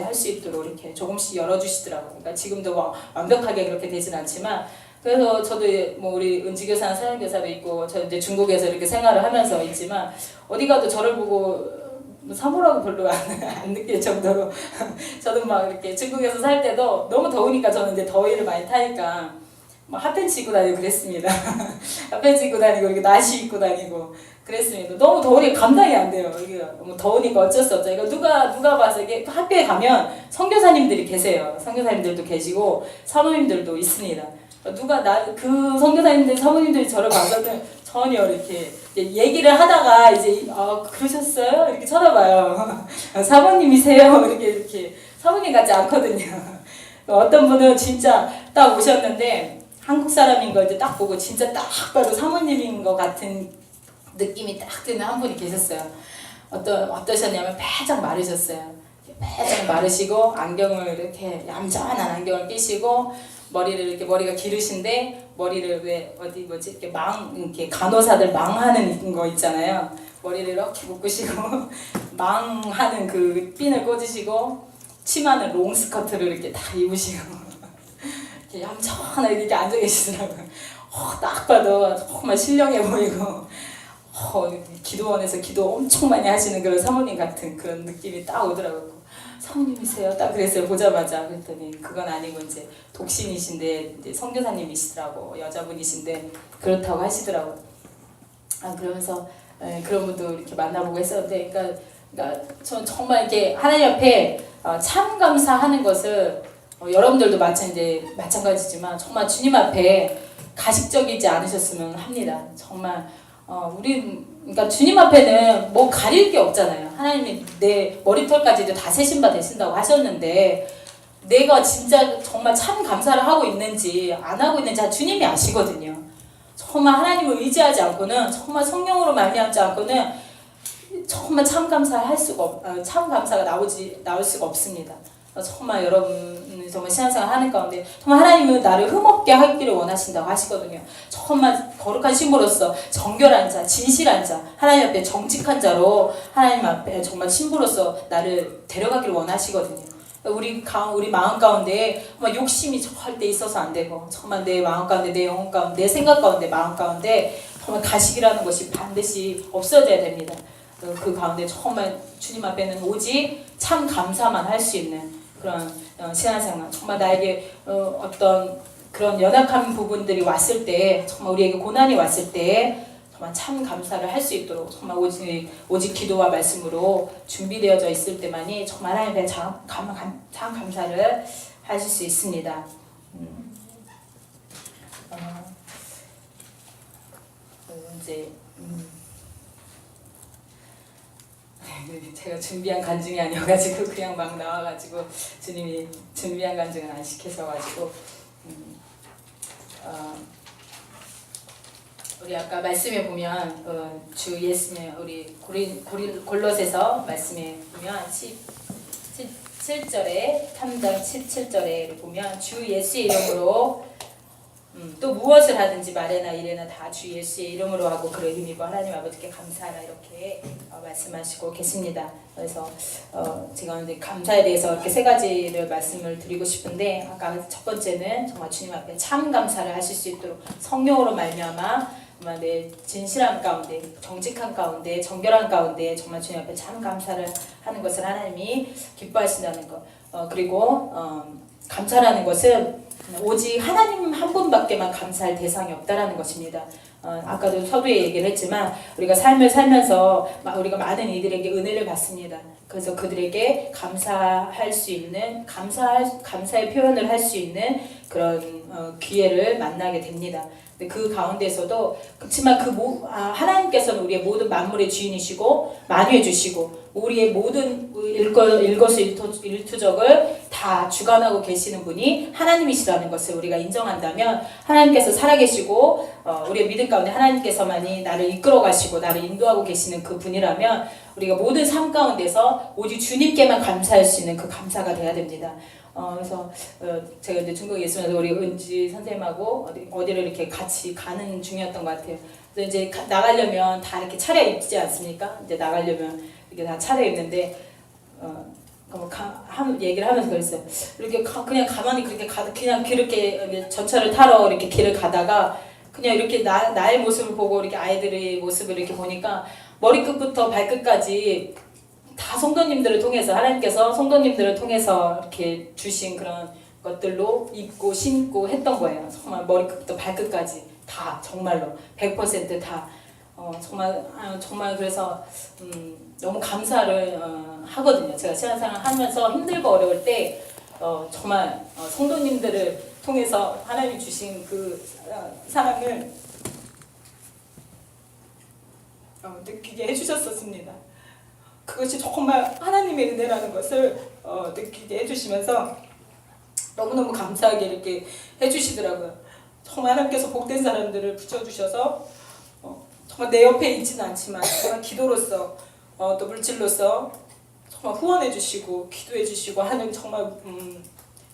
할 수 있도록 이렇게 조금씩 열어주시더라고요. 그러니까 지금도 뭐 완벽하게 그렇게 되진 않지만, 그래서 저도 뭐 우리 은지교사나 서영교사도 있고, 저 이제 중국에서 이렇게 생활을 하면서 있지만, 어디 가도 저를 보고 사모라고 별로 안 느낄 정도로 저도 막 이렇게 중국에서 살 때도 너무 더우니까, 저는 이제 더위를 많이 타니까 막 핫팬츠 입고 다니고 그랬습니다. 핫팬츠 입고 다니고 이렇게 나시 입고 다니고 그랬습니다. 너무 더우니까 감당이 안 돼요. 이게 너무 더우니까 어쩔 수 없죠. 이거 누가 봐서 이게 학교에 가면 선교사님들이 계세요. 선교사님들도 계시고 사모님들도 있습니다. 누가 그 선교사님들 사모님들이 저를 봐서는 전혀 이렇게 얘기를 하다가 이제 그러셨어요? 이렇게 쳐다봐요. 사모님이세요? 이렇게 사모님 같지 않거든요. 어떤 분은 진짜 딱 오셨는데 한국 사람인 걸 이제 딱 보고 진짜 딱 봐도 사모님인 것 같은 느낌이 딱 드는 한 분이 계셨어요. 어떠셨냐면 빼짝 마르셨어요. 빼짝 마르시고 안경을 이렇게 얌전한 안경을 끼시고 머리가 기르신데 머리를 이렇게 간호사들 망하는 거 있잖아요. 머리를 이렇게 묶으시고 망하는 그 핀을 꽂으시고 치마는 롱스커트를 이렇게 다 입으시고 이렇게 얌전하게 이렇게 앉아 계시더라고요. 딱 봐도 정말 신령해 보이고 기도원에서 기도 엄청 많이 하시는 그런 사모님 같은 그런 느낌이 딱 오더라고요. 사모님이세요? 딱 그랬어요. 보자마자. 그랬더니 그건 아니고 이제 독신이신데 이제 선교사님이시더라고. 여자분이신데 그렇다고 하시더라고요. 그러면서 그런 분도 이렇게 만나보고 했었는데, 그러니까 전 정말 이렇게 하나님 앞에 참 감사하는 것을 여러분들도 마찬가지지만 정말 주님 앞에 가식적이지 않으셨으면 합니다. 정말 그러니까 주님 앞에는 뭐 가릴 게 없잖아요. 하나님이 내 머리털까지도 다 세신 바 되신다고 하셨는데, 내가 진짜 정말 참 감사를 하고 있는지 안 하고 있는지 주님이 아시거든요. 정말 하나님을 의지하지 않고는, 정말 성령으로 말미암지 않고는 정말 참 감사를 참 감사가 나올 수가 없습니다. 정말 여러분 정말 신앙생활 하는 가운데 정말 하나님은 나를 흠없게 하기를 원하신다고 하시거든요. 정말 거룩한 신부로서 정결한 자, 진실한 자, 하나님 앞에 정직한 자로 하나님 앞에 정말 신부로서 나를 데려가기를 원하시거든요. 우리 마음 가운데 정말 욕심이 절대 있어서 안 되고, 정말 내 마음 가운데, 내 영혼 가운데, 내 생각 가운데, 마음 가운데 정말 가식이라는 것이 반드시 없어져야 됩니다. 그 가운데 정말 주님 앞에는 오직 참 감사만 할 수 있는 그런 신앙생활, 정말 나에게 어떤 그런 연약한 부분들이 왔을 때, 정말 우리에게 고난이 왔을 때 정말 참 감사를 할 수 있도록, 정말 오직 기도와 말씀으로 준비되어져 있을 때만이 정말 하나님께 참 감사를 하실 수 있습니다. 제가 준비한 간증이 아니어가지고 그냥 막 나와가지고 주님이 준비한 간증을 안 시켜서가지고 우리 아까 말씀에 보면 주 예수님, 우리 골로새서 말씀에 보면 17절에 3장 17절에 보면 주 예수의 이름으로 또 무엇을 하든지 말에나 이래나 다 주 예수의 이름으로 하고 그를 힘입어 하나님 아버지께 감사하라, 이렇게 말씀하시고 계십니다. 그래서 제가 이제 감사에 대해서 이렇게 세 가지를 말씀을 드리고 싶은데, 아까 첫 번째는 정말 주님 앞에 참 감사를 하실 수 있도록 성령으로 말미암아 정말 내 진실한 가운데, 정직한 가운데, 정결한 가운데 정말 주님 앞에 참 감사를 하는 것을 하나님이 기뻐하신다는 것. 그리고 감사라는 것은 오직 하나님 한 분밖에만 감사할 대상이 없다라는 것입니다. 아까도 서두에 얘기를 했지만 우리가 삶을 살면서 우리가 많은 이들에게 은혜를 받습니다. 그래서 그들에게 감사할 수 있는, 감사의 표현을 할 수 있는 그런 기회를 만나게 됩니다. 그 가운데서도 그렇지만 하나님께서는 우리의 모든 만물의 주인이시고 만유해 주시고 우리의 모든 일거수일투족을 다 주관하고 계시는 분이 하나님이시라는 것을 우리가 인정한다면, 하나님께서 살아계시고 우리의 믿음 가운데 하나님께서만이 나를 이끌어 가시고 나를 인도하고 계시는 그 분이라면 우리가 모든 삶 가운데서 오직 주님께만 감사할 수 있는 그 감사가 돼야 됩니다. 그래서 제가 이제 중국에 있으면서 우리 은지 선생님하고 어디를 이렇게 같이 가는 중이었던 것 같아요. 그래서 이제 나가려면 다 이렇게 차려입지 않습니까? 이제 나가려면 이렇게 다 차려입는데 얘기를 하면서 그랬어요. 이렇게 그냥 가만히 그렇게 그냥 그렇게 전철을 타러 이렇게 길을 가다가 그냥 이렇게 나의 모습을 보고 이렇게 아이들의 모습을 이렇게 보니까 머리끝부터 발끝까지 다 성도님들을 통해서 하나님께서 성도님들을 통해서 이렇게 주신 그런 것들로 입고 신고 했던 거예요. 정말 머리끝부터 발끝까지 다 정말로 100% 다 정말 그래서 너무 감사를 하거든요. 제가 신앙생활 하면서 힘들고 어려울 때 정말 성도님들을 통해서 하나님이 주신 그 사랑을 느끼게 해주셨었습니다. 그것이 정말 하나님의 은혜라는 것을 느끼게 해주시면서 너무너무 감사하게 이렇게 해주시더라고요. 정말 하나님께서 복된 사람들을 붙여주셔서 정말 내 옆에 있지는 않지만 정말 기도로서 또 물질로서 정말 후원해주시고 기도해주시고 하는 정말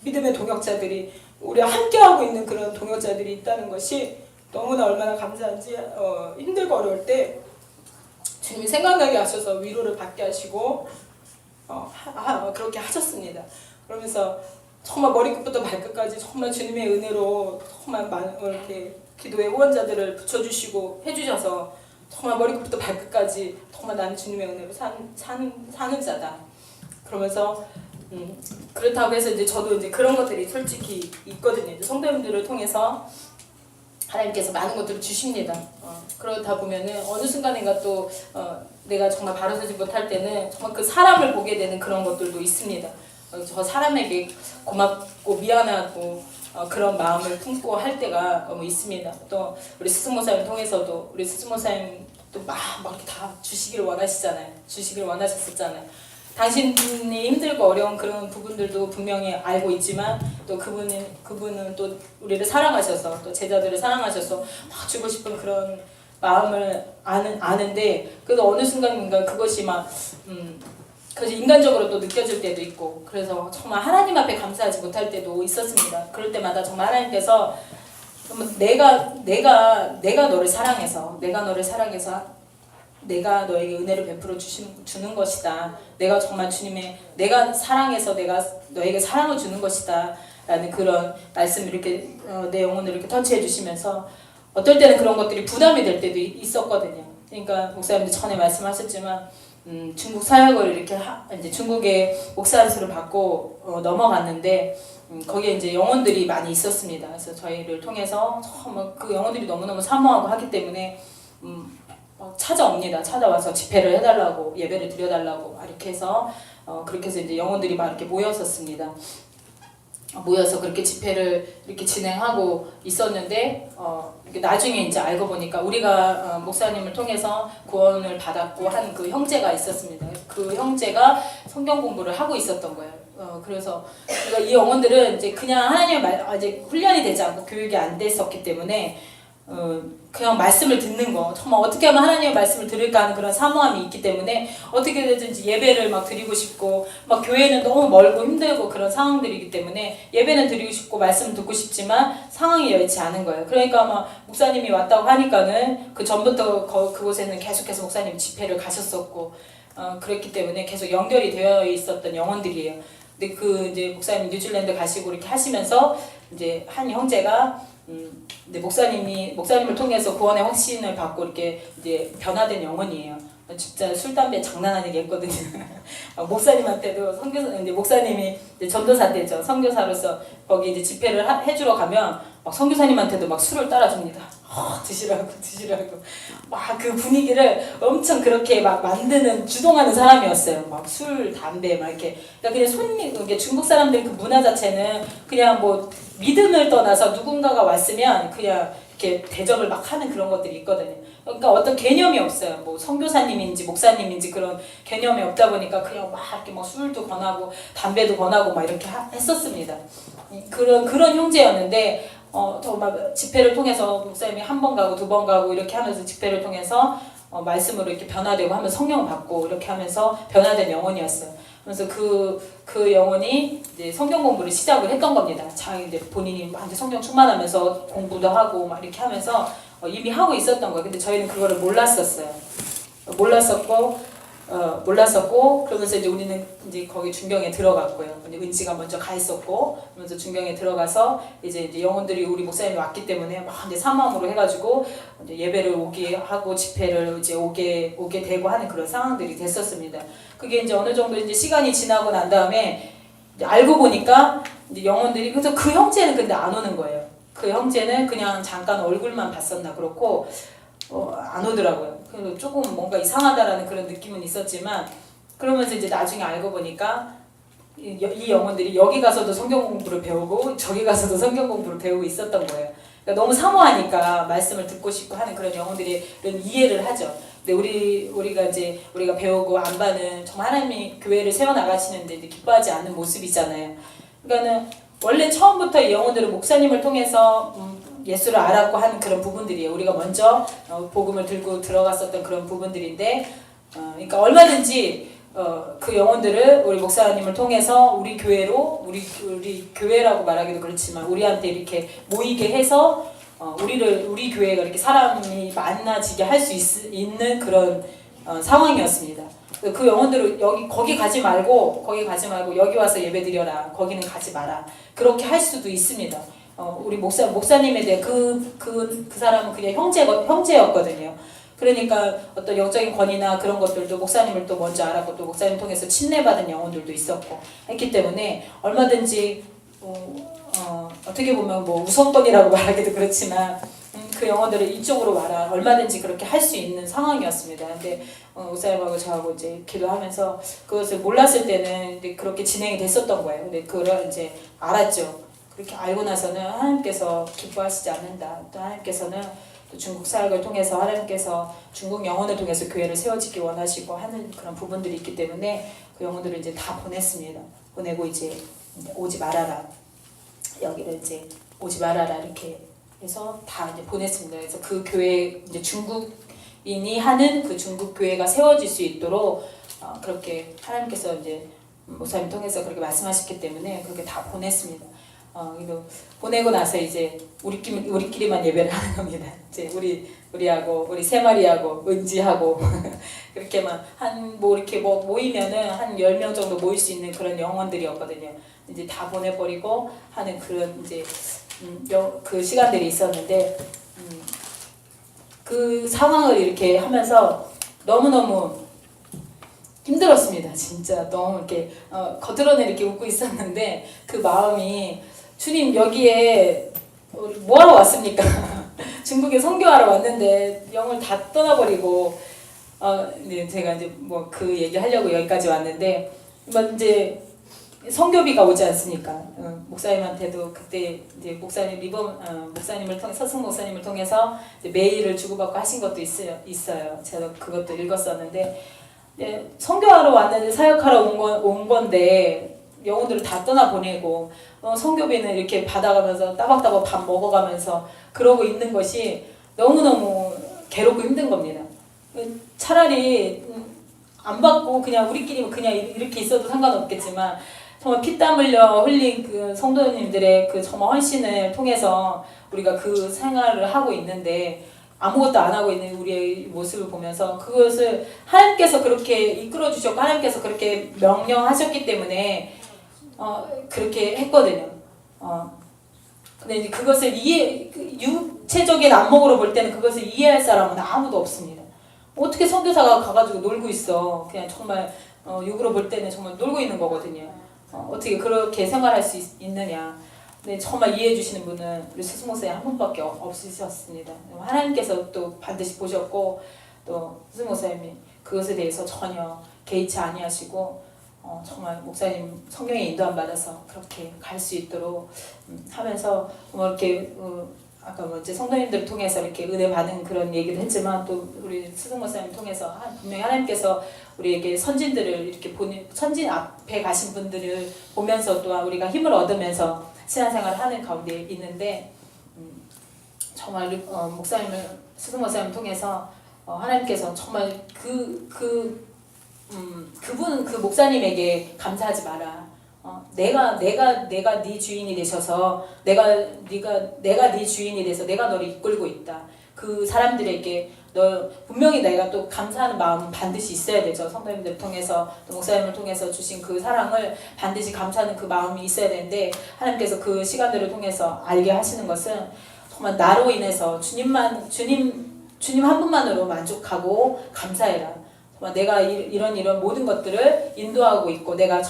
믿음의 동역자들이 우리와 함께하고 있는 그런 동역자들이 있다는 것이 너무나 얼마나 감사한지 힘들고 어려울 때 주님이 생각나게 하셔서 위로를 받게 하시고 그렇게 하셨습니다. 그러면서 정말 머리끝부터 발끝까지 정말 주님의 은혜로 정말 이렇게 기도의 후원자들을 붙여주시고 해주셔서 정말 머리끝부터 발끝까지 정말 나는 주님의 은혜로 사는 자다. 그러면서 그렇다고 해서 이제 저도 이제 그런 것들이 솔직히 있거든요. 이제 성도님들을 통해서 하나님께서 많은 것들을 주십니다. 그러다 보면은 어느 순간인가 또 내가 정말 바로 서지 못할 때는 정말 그 사람을 보게 되는 그런 것들도 있습니다. 저 사람에게 고맙고 미안하고 그런 마음을 품고 할 때가 너무 있습니다. 또 우리 스승모사님 통해서도 우리 스승모사님 또 막 이렇게 다 주시기를 원하시잖아요. 주시기를 원하셨었잖아요. 당신이 힘들고 어려운 그런 부분들도 분명히 알고 있지만 또 그분은 또 우리를 사랑하셔서 또 제자들을 사랑하셔서 막 주고 싶은 그런 마음을 아는데 그래도 어느 순간인가 그것이 그래서 인간적으로 또 느껴질 때도 있고 그래서 정말 하나님 앞에 감사하지 못할 때도 있었습니다. 그럴 때마다 정말 하나님께서 내가 너를 사랑해서 내가 너에게 은혜를 베풀어 주는 것이다. 내가 정말 내가 사랑해서 내가 너에게 사랑을 주는 것이다. 라는 그런 말씀을 이렇게 내 영혼을 이렇게 터치해 주시면서 어떨 때는 그런 것들이 부담이 될 때도 있었거든요. 그러니까 목사님도 전에 말씀하셨지만 중국 사역을 이렇게 이제 중국에 목사 안수를 받고 넘어갔는데 거기에 이제 영혼들이 많이 있었습니다. 그래서 저희를 통해서 정말 그 영혼들이 너무너무 사모하고 하기 때문에 찾아옵니다. 찾아와서 집회를 해달라고 예배를 드려달라고 이렇게 해서 그렇게 해서 이제 영혼들이 막 이렇게 모였었습니다. 모여서 그렇게 집회를 이렇게 진행하고 있었는데 나중에 이제 알고 보니까 우리가 목사님을 통해서 구원을 받았고 한 그 형제가 있었습니다. 그 형제가 성경 공부를 하고 있었던 거예요. 그래서 이 영혼들은 이제 그냥 하나님의 아직 훈련이 되지 않고 교육이 안 됐었기 때문에 그냥 말씀을 듣는 거 정말 어떻게 하면 하나님의 말씀을 들을까 하는 그런 사모함이 있기 때문에 어떻게든지 예배를 막 드리고 싶고 막 교회는 너무 멀고 힘들고 그런 상황들이기 때문에 예배는 드리고 싶고 말씀 듣고 싶지만 상황이 여의치 않은 거예요. 그러니까 막 목사님이 왔다고 하니까는 그 전부터 그곳에는 계속해서 목사님 집회를 가셨었고 그랬기 때문에 계속 연결이 되어 있었던 영혼들이에요. 근데 이제 목사님 뉴질랜드 가시고 이렇게 하시면서 이제 한 형제가 근데 목사님을 통해서 구원의 확신을 받고 이렇게 이제 변화된 영혼이에요. 진짜 술 담배 장난 아니게 했거든요. 목사님한테도 이제 목사님이 이제 전도사 때죠. 선교사로서 거기 이제 집회를 해주러 가면 막 선교사님한테도 막 술을 따라줍니다. 드시라고 막 그 분위기를 엄청 그렇게 막 만드는 주동하는 사람이었어요. 막 술, 담배 막 이렇게. 그러니까 그냥 중국 사람들 그 문화 자체는 그냥 뭐 믿음을 떠나서 누군가가 왔으면 그냥 이렇게 대접을 막 하는 그런 것들이 있거든요. 그러니까 어떤 개념이 없어요. 뭐 선교사님인지 목사님인지 그런 개념이 없다 보니까 그냥 막 이렇게 막 술도 권하고 담배도 권하고 막 이렇게 했었습니다. 그런 형제였는데 정말 집회를 통해서 목사님이 한 번 가고 두 번 가고 이렇게 하면서 집회를 통해서 말씀으로 이렇게 변화되고 하면서 성령 받고 이렇게 하면서 변화된 영혼이었어요. 그래서 그 영혼이 이제 성경 공부를 시작을 했던 겁니다. 자기 이제 본인이 완전 성경 충만하면서 공부도 하고 막 이렇게 하면서 이미 하고 있었던 거예요. 근데 저희는 그거를 몰랐었어요. 몰랐었고 그러면서 이제 우리는 이제 거기 중경에 들어갔고요. 이제 은지가 먼저 가 있었고 그러면서 중경에 들어가서 이제 영혼들이 우리 목사님이 왔기 때문에 막 이제 사모함으로 해가지고 이제 예배를 오게 하고 집회를 이제 오게 되고 하는 그런 상황들이 됐었습니다. 그게 이제 어느 정도 이제 시간이 지나고 난 다음에 이제 알고 보니까 이제 영혼들이 그래서 그 형제는 근데 안 오는 거예요. 그 형제는 그냥 잠깐 얼굴만 봤었나 그렇고 안 오더라고요. 그리고 조금 뭔가 이상하다라는 그런 느낌은 있었지만 그러면서 이제 나중에 알고 보니까 이 영혼들이 여기 가서도 성경 공부를 배우고 저기 가서도 성경 공부를 배우고 있었던 거예요. 그러니까 너무 사모하니까 말씀을 듣고 싶고 하는 그런 영혼들이 이런 이해를 하죠. 근데 우리가 배우고 안바는 정말 하나님이 교회를 세워 나가시는데 이제 기뻐하지 않는 모습이잖아요. 그러니까는 원래 처음부터 이 영혼들은 목사님을 통해서 예수를 알았고 하는 그런 부분들이에요. 우리가 먼저 복음을 들고 들어갔었던 그런 부분들인데, 그러니까 얼마든지 그 영혼들을 우리 목사님을 통해서 우리 교회로 우리 교회라고 말하기도 그렇지만 우리한테 이렇게 모이게 해서 우리 교회가 이렇게 사람이 만나지게 할 수 있는 그런 상황이었습니다. 그 영혼들을 거기 가지 말고 여기 와서 예배드려라. 거기는 가지 마라. 그렇게 할 수도 있습니다. 우리 목사님에 대해 그 사람은 그냥 형제였거든요. 그러니까 어떤 영적인 권위나 그런 것들도 목사님을 또 먼저 알았고 또 목사님 통해서 침례받은 영혼들도 있었고 했기 때문에 얼마든지 어떻게 보면 뭐 우선권이라고 말하기도 그렇지만 그 영혼들을 이쪽으로 와라 얼마든지 그렇게 할 수 있는 상황이었습니다. 근데 목사님하고 저하고 이제 기도하면서 그것을 몰랐을 때는 이제 그렇게 진행이 됐었던 거예요. 근데 그걸 이제 알았죠. 그렇게 알고 나서는 하나님께서 기뻐하시지 않는다. 또 하나님께서는 또 중국 사역을 통해서 하나님께서 중국 영혼을 통해서 교회를 세워지기 원하시고 하는 그런 부분들이 있기 때문에 그 영혼들을 이제 다 보냈습니다. 보내고 이제 오지 말아라. 여기를 이제 오지 말아라 이렇게 해서 다 이제 보냈습니다. 그래서 그 교회 이제 중국인이 하는 그 중국 교회가 세워질 수 있도록 그렇게 하나님께서 이제 목사님 통해서 그렇게 말씀하셨기 때문에 그렇게 다 보냈습니다. 그리고 보내고 나서 이제 우리끼리만 예배를 하는 겁니다. 이제 우리하고 우리 세 마리하고 은지하고 그렇게만 이렇게 모이면은 한 10명 정도 모일 수 있는 그런 영혼들이었거든요. 이제 다 보내버리고 하는 그런 이제 그 시간들이 있었는데 그 상황을 이렇게 하면서 너무너무 힘들었습니다. 진짜 너무 이렇게 겉으로는 이렇게 웃고 있었는데 그 마음이 주님 여기에 뭐하러 왔습니까? 중국에 선교하러 왔는데 영을 다 떠나버리고 네, 제가 이제 뭐 그 얘기 하려고 여기까지 왔는데 이제 선교비가 오지 않습니까? 목사님한테도 그때 이제 목사님을 통해 서승 목사님을 통해서 이제 메일을 주고받고 하신 것도 있어요. 제가 그것도 읽었었는데 선교하러 왔는데 사역하러 온 건데 영혼들을 다 떠나보내고 선교비는 이렇게 받아가면서 따박따박 밥 먹어가면서 그러고 있는 것이 너무너무 괴롭고 힘든 겁니다. 차라리 안 받고 그냥 우리끼리 그냥 이렇게 있어도 상관없겠지만 정말 피땀 흘려 흘린 그 성도님들의 그 정말 헌신을 통해서 우리가 그 생활을 하고 있는데 아무것도 안 하고 있는 우리의 모습을 보면서 그것을 하나님께서 그렇게 이끌어 주셨고 하나님께서 그렇게 명령하셨기 때문에 그렇게 했거든요. 근데 이제 그것을 육체적인 안목으로 볼 때는 그것을 이해할 사람은 아무도 없습니다. 어떻게 선교사가 가가지고 놀고 있어? 그냥 정말 육으로 볼 때는 정말 놀고 있는 거거든요. 어떻게 그렇게 생활할 수 있느냐? 근데 정말 이해해 주시는 분은 우리 스승 목사님 한 분밖에 없으셨습니다. 하나님께서 또 반드시 보셨고 또 스승 목사님이 그것에 대해서 전혀 개의치 아니하시고 정말 목사님 성령의 인도함 받아서 그렇게 갈 수 있도록 하면서 뭐 이렇게 아까 이제 성도님들을 통해서 이렇게 은혜 받은 그런 얘기도 했지만 또 우리 스승 목사님 통해서 분명히 하나님께서 우리에게 선진들을 이렇게 선진 앞에 가신 분들을 보면서 또한 우리가 힘을 얻으면서 신앙생활을 하는 가운데 있는데 정말 스승 목사님 통해서 하나님께서 정말 그 그분 그 목사님에게 감사하지 마라. 내가 네 주인이 되셔서 내가 네 주인이 돼서 내가 너를 이끌고 있다. 그 사람들에게 너 분명히 내가 또 감사하는 마음 반드시 있어야 되죠. 성도님들 통해서 또 목사님을 통해서 주신 그 사랑을 반드시 감사하는 그 마음이 있어야 되는데 하나님께서 그 시간들을 통해서 알게 하시는 것은 정말 나로 인해서 주님 한 분만으로 만족하고 감사해라. 정말 내가 이런 모든 것들을 인도하고 있고 내가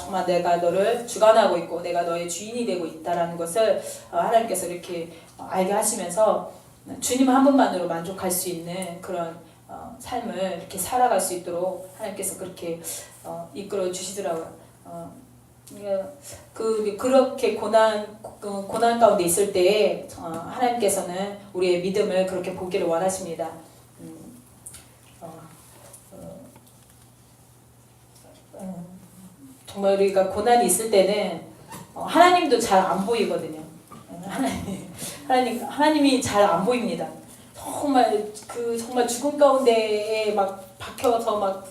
너를 주관하고 있고 내가 너의 주인이 되고 있다라는 것을 하나님께서 이렇게 알게 하시면서 주님 한 분만으로 만족할 수 있는 그런 삶을 이렇게 살아갈 수 있도록 하나님께서 그렇게 이끌어 주시더라고요. 그렇게 고난 가운데 있을 때에 하나님께서는 우리의 믿음을 그렇게 보기를 원하십니다. 정말 우리가 고난이 있을 때는 하나님도 잘 안 보이거든요. 하나님이 잘 안 보입니다. 정말 죽음 가운데에 막 박혀서 막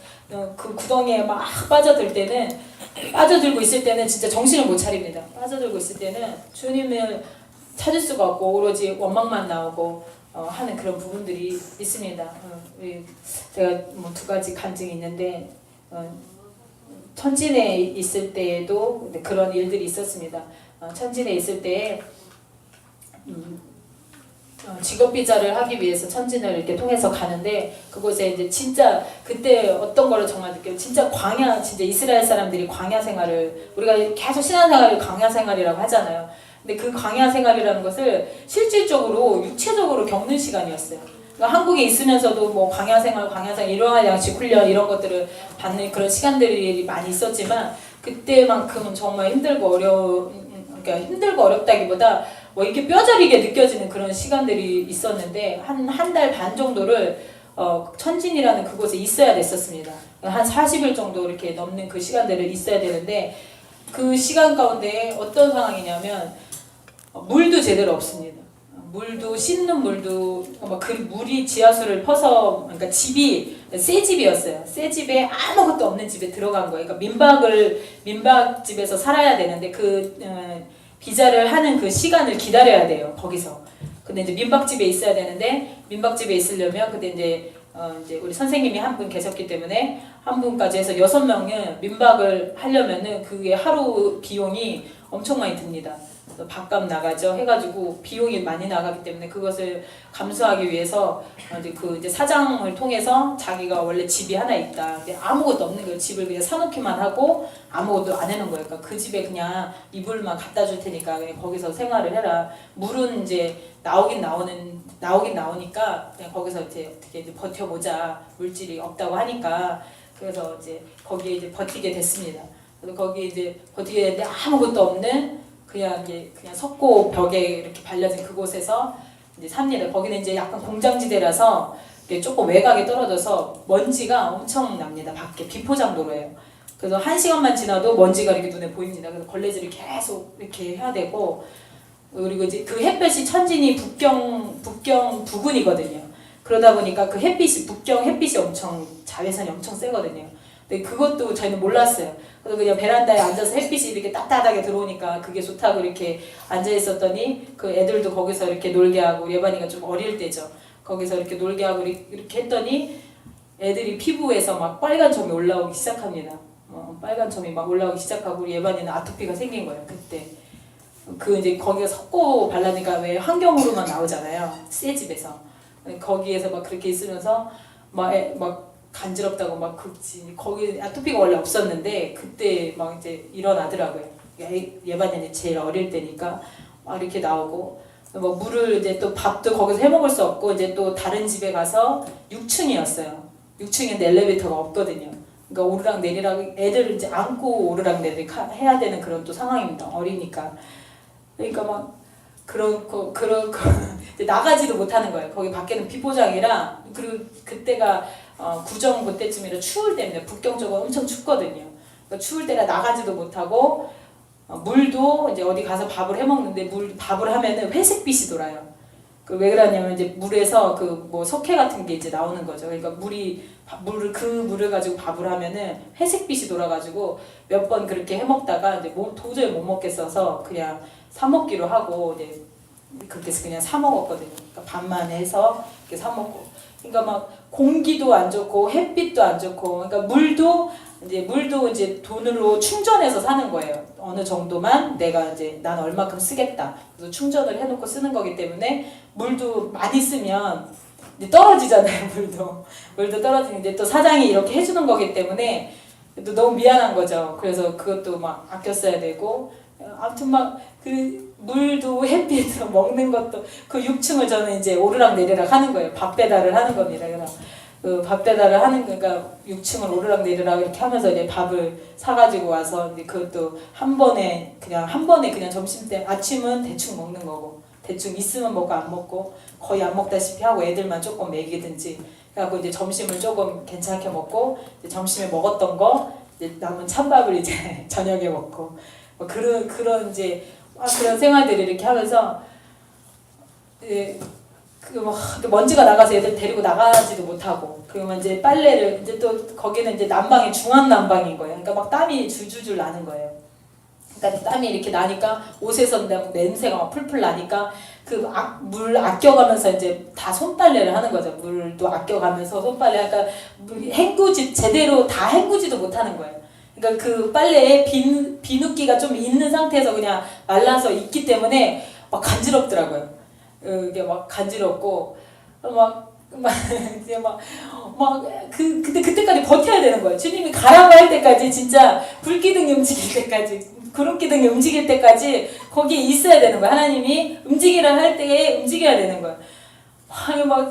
그 구덩이에 막 빠져들고 있을 때는 진짜 정신을 못 차립니다. 빠져들고 있을 때는 주님을 찾을 수가 없고 오로지 원망만 나오고 하는 그런 부분들이 있습니다. 제가 뭐 2가지 간증이 있는데 천진에 있을 때에도 그런 일들이 있었습니다. 천진에 있을 때에 직업 비자를 하기 위해서 천진을 이렇게 통해서 가는데 그곳에 이제 진짜 그때 어떤 거를 정말 느껴요. 진짜 이스라엘 사람들이 광야 생활을 우리가 계속 신앙생활을 광야 생활이라고 하잖아요. 근데 그 광야 생활이라는 것을 실질적으로 육체적으로 겪는 시간이었어요. 그러니까 한국에 있으면서도 뭐 광야 생활 일용할 양식 훈련 이런 것들을 받는 그런 시간들이 많이 있었지만 그때만큼은 정말 힘들고 어렵다기보다 뭐 이렇게 뼈저리게 느껴지는 그런 시간들이 있었는데 한 달 반 정도를 천진이라는 그곳에 있어야 됐었습니다. 한 40일 정도 이렇게 넘는 그 시간들을 있어야 되는데 그 시간 가운데 어떤 상황이냐면 물도 제대로 없습니다. 씻는 물도 그 물이 지하수를 퍼서 그러니까 집이 새 집이었어요. 새 집에 아무것도 없는 집에 들어간 거예요. 그러니까 민박집에서 살아야 되는데 비자를 하는 그 시간을 기다려야 돼요. 거기서. 근데 이제 민박집에 있어야 되는데 민박집에 있으려면 근데 이제 우리 선생님이 한 분 계셨기 때문에 한 분까지 해서 6명은 민박을 하려면은 그게 하루 비용이 엄청 많이 듭니다. 밥값 나가죠. 해가지고 비용이 많이 나가기 때문에 그것을 감수하기 위해서 이제 사장을 통해서 자기가 원래 집이 하나 있다. 근데 아무것도 없는 거예요. 집을 그냥 사놓기만 하고 아무것도 안 해놓은 거예요. 그러니까 그 집에 그냥 이불만 갖다 줄 테니까 그냥 거기서 생활을 해라. 물은 이제 나오긴 나오니까 그냥 거기서 어떻게 버텨보자. 물질이 없다고 하니까 그래서 이제 거기에 이제 버티게 됐습니다. 그래서 거기에 이제 버티게 됐는데 아무것도 없는 그냥 석고 벽에 이렇게 발려진 그곳에서 이제 삽니다. 거기는 이제 약간 공장지대라서 조금 외곽에 떨어져서 먼지가 엄청 납니다. 밖에 비포장도로예요. 그래서 1시간만 지나도 먼지가 이렇게 눈에 보입니다. 그래서 걸레질을 계속 이렇게 해야 되고 그리고 이제 그 햇볕이 천진이 북경 부근이거든요. 그러다 보니까 그 북경 햇빛이 자외선이 엄청 세거든요. 근데 그것도 저희는 몰랐어요. 그래서 그냥 베란다에 앉아서 햇빛이 이렇게 따뜻하게 들어오니까 그게 좋다고 이렇게 앉아 있었더니 그 애들도 거기서 이렇게 놀게 하고 예반이가 좀 어릴 때죠. 거기서 이렇게 놀게 하고 이렇게 했더니 애들이 피부에서 막 빨간 점이 올라오기 시작합니다. 빨간 점이 막 올라오기 시작하고 우리 예반이는 아토피가 생긴 거예요. 그때. 이제 거기가 석고 발라니까 왜 환경으로만 나오잖아요. 새 집에서. 거기에서 막 그렇게 있으면서 막 간지럽다고 막 긁지. 거기 아토피가 원래 없었는데 그때 막 이제 일어나더라고요. 예반이 제일 어릴 때니까 막 이렇게 나오고 뭐 물을 이제 또 밥도 거기서 해 먹을 수 없고 이제 또 다른 집에 가서 6층이었어요. 6층인데 엘리베이터가 없거든요. 그러니까 오르락 내리락 애들 이제 안고 오르락 내리락 해야 되는 그런 또 상황입니다. 어리니까. 그러니까 막 그렇고 나가지도 못하는 거예요. 거기 밖에는 비포장이라 그리고 그때가 구정 그때쯤이라 추울 때입니다. 북경 쪽은 엄청 춥거든요. 그러니까 추울 때라 나가지도 못하고 물도 이제 어디 가서 밥을 해 먹는데 밥을 하면은 회색빛이 돌아요. 왜 그러냐면 이제 물에서 그 뭐 석회 같은 게 이제 나오는 거죠. 그러니까 그 물을 가지고 밥을 하면은 회색빛이 돌아가지고 몇 번 그렇게 해먹다가 이제 도저히 못 먹겠어서 그냥 사 먹기로 하고 이제 그렇게 해서 그냥 사 먹었거든요. 그러니까 밥만 해서 이렇게 사 먹고. 그러니까 막 공기도 안 좋고 햇빛도 안 좋고, 그러니까 물도 이제 돈으로 충전해서 사는 거예요. 어느 정도만 내가 이제 난 얼마큼 쓰겠다. 그래서 충전을 해놓고 쓰는 거기 때문에 물도 많이 쓰면 이제 떨어지잖아요. 물도 떨어지는데 또 사장이 이렇게 해주는 거기 때문에 또 너무 미안한 거죠. 그래서 그것도 막 아껴 써야 되고, 아무튼 막 그 물도 햇빛도 먹는 것도 그 6층을 저는 이제 오르락 내리락 하는 거예요. 밥 배달을 하는 겁니다. 그래서 그 밥 배달을 하는 그러니까 6층을 오르락 내리락 이렇게 하면서 이제 밥을 사가지고 와서 이제 그것도 한 번에 그냥 점심 때 아침은 대충 먹는 거고, 대충 있으면 먹고 안 먹고 거의 안 먹다시피 하고 애들만 조금 먹이든지 그래갖고 이제 점심을 조금 괜찮게 먹고 이제 점심에 먹었던 거 이제 남은 찬밥을 이제 저녁에 먹고 뭐 그런 이제 그런 생활들을 이렇게 하면서 이제 먼지가 나가서 애들 데리고 나가지도 못하고, 그러면 이제 빨래를 이제 또 거기는 이제 난방이 중앙 난방인 거예요. 그러니까 막 땀이 줄줄줄 나는 거예요. 그러니까 땀이 이렇게 나니까 옷에서 냄새가 막 풀풀 나니까 물 아껴가면서 이제 다 손빨래를 하는 거죠. 물도 아껴가면서 손빨래, 그러니까 헹구지 제대로 다 헹구지도 못하는 거예요. 그러니까 그 빨래에 비누기가 좀 있는 상태에서 그냥 말라서 있기 때문에 막 간지럽더라고요. 이게 막 간지럽고 근데 그때까지 버텨야 되는 거예요. 주님이 가라고 할 때까지, 진짜 불기둥이 움직일 때까지, 구름기둥이 움직일 때까지 거기에 있어야 되는 거예요. 하나님이 움직이라 할 때에 움직여야 되는 거예요.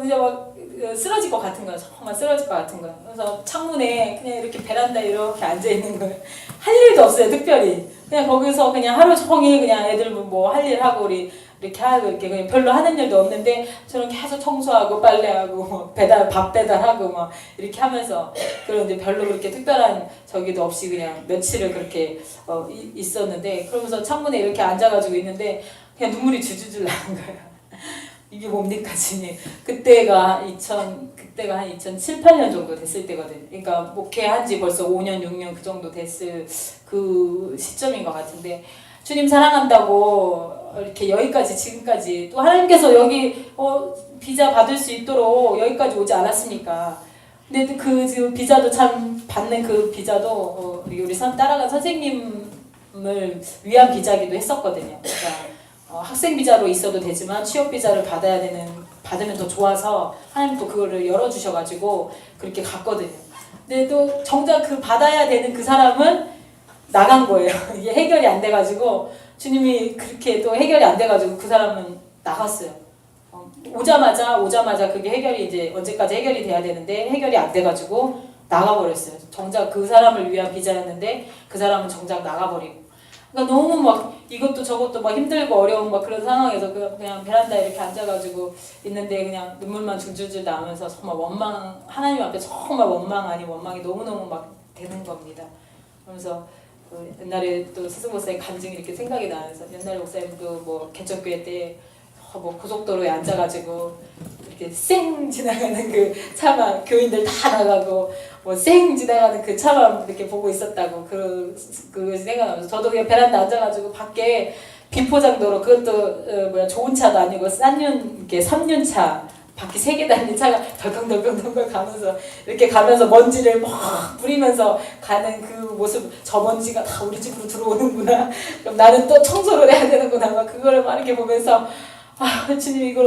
진짜 쓰러질 것 같은 거예요. 정말 쓰러질 것 같은 거예요. 그래서 창문에 그냥 이렇게 베란다에 이렇게 앉아 있는 거예요. 할 일도 없어요, 특별히. 그냥 거기서 그냥 하루 종일 그냥 애들 뭐 할 일 하고 우리 이렇게 하고 이렇게 그냥 별로 하는 일도 없는데 저는 계속 청소하고 빨래하고 뭐 밥 배달하고 막 이렇게 하면서, 그런데 별로 그렇게 특별한 저기도 없이 그냥 며칠을 그렇게 있었는데, 그러면서 창문에 이렇게 앉아가지고 있는데 그냥 눈물이 줄줄줄 나는 거예요. 이게 뭡니까 지니? 그때가 한 2007, 8년 정도 됐을 때거든요. 그러니까 목회한 지 벌써 5년, 6년 그 정도 됐을 그 시점인 것 같은데, 주님 사랑한다고 이렇게 여기까지 지금까지 또 하나님께서 여기 비자 받을 수 있도록 여기까지 오지 않았습니까? 근데 그 비자도 참 받는 그 비자도 우리 따라간 선생님을 위한 비자기도 했었거든요. 그러니까 학생 비자로 있어도 되지만 취업 비자를 받으면 더 좋아서 하나님 또 그거를 열어주셔가지고 그렇게 갔거든요. 근데 또 정작 그 받아야 되는 그 사람은 나간 거예요. 이게 해결이 안 돼가지고, 주님이 그렇게 또 해결이 안 돼가지고 그 사람은 나갔어요. 오자마자 그게 해결이 이제 언제까지 해결이 돼야 되는데 해결이 안 돼가지고 나가버렸어요. 정작 그 사람을 위한 비자였는데 그 사람은 정작 나가버리고. 그러니까 너무 막 이것도 저것도 막 힘들고 어려운 막 그런 상황에서 그냥 베란다에 이렇게 앉아가지고 있는데 그냥 눈물만 줄줄줄 나면서 정말 하나님 앞에 정말 원망 아닌 원망이 너무너무 막 되는 겁니다. 그러면서 옛날에 또 스승 목사님 간증이 이렇게 생각이 나면서, 옛날 목사님도 뭐 개척교회 때 뭐 고속도로에 앉아가지고 이렇게 쌩 지나가는 그 차만, 교인들 다 나가고 뭐 쌩 지나가는 그 차만 이렇게 보고 있었다고 그 생각나면서, 저도 그냥 베란다 앉아가지고 밖에 비포장도로, 그것도 좋은 차도 아니고 이렇게 3륜차 바퀴 3개 달린 차가 덜컹덜컹 가면서 먼지를 막 뿌리면서 가는 그 모습, 저 먼지가 다 우리 집으로 들어오는구나, 그럼 나는 또 청소를 해야 되는구나, 막 그거를 막 이렇게 보면서 주님 이걸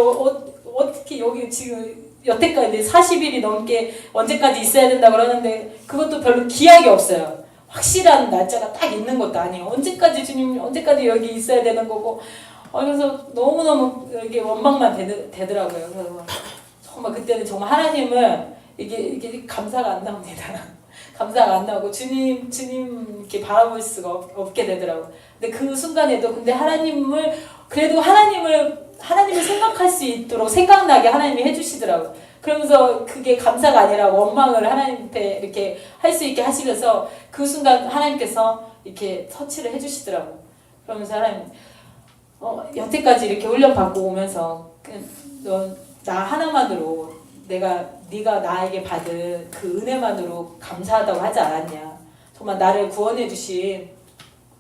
어떻게 여기 지금 여태까지 40일이 넘게 언제까지 있어야 된다고 그러는데 그것도 별로 기약이 없어요. 확실한 날짜가 딱 있는 것도 아니에요. 언제까지 주님, 언제까지 여기 있어야 되는 거고, 그래서 너무너무 이게 원망만 되더라고요. 그래서 정말 그때는 정말 하나님을 이게 감사가 안 나옵니다. 감사가 안 나오고 주님 이렇게 바라볼 수가 없게 되더라고요. 근데 그 순간에도 그래도 하나님을 생각할 수 있도록 생각나게 하나님이 해주시더라고요. 그러면서 그게 감사가 아니라 원망을 하나님한테 이렇게 할 수 있게 하시면서 그 순간 하나님께서 이렇게 터치를 해주시더라고요. 그러면서 하나님 여태까지 이렇게 훈련 받고 오면서 나 하나만으로 네가 나에게 받은 그 은혜만으로 감사하다고 하지 않았냐. 정말 나를 구원해 주신,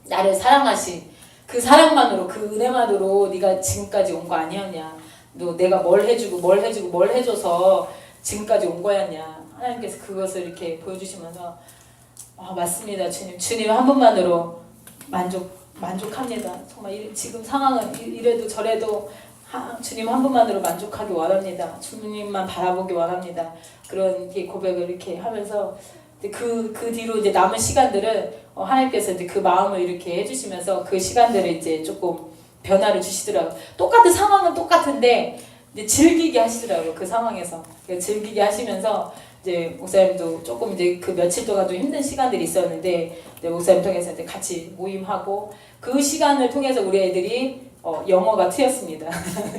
나를 사랑하신 그 사랑만으로, 그 은혜만으로 네가 지금까지 온 거 아니었냐. 너 내가 뭘 해주고 뭘 해줘서 지금까지 온 거였냐. 하나님께서 그것을 이렇게 보여주시면서 맞습니다 주님. 주님 한 분만으로 만족합니다. 정말 지금 상황은 이래도 저래도 주님 한 분만으로 만족하기 원합니다. 주님만 바라보기 원합니다. 그런 고백을 이렇게 하면서 그 뒤로 이제 남은 시간들은 하나님께서 이제 그 마음을 이렇게 해주시면서 그 시간들을 이제 조금 변화를 주시더라고요. 똑같은 상황은 똑같은데 이제 즐기게 하시더라고요. 그 상황에서 즐기게 하시면서 이제 목사님도 조금 이제 그 며칠 동안 좀 힘든 시간들이 있었는데 이제 목사님 통해서 이제 같이 모임하고 그 시간을 통해서 우리 애들이 영어가 트였습니다.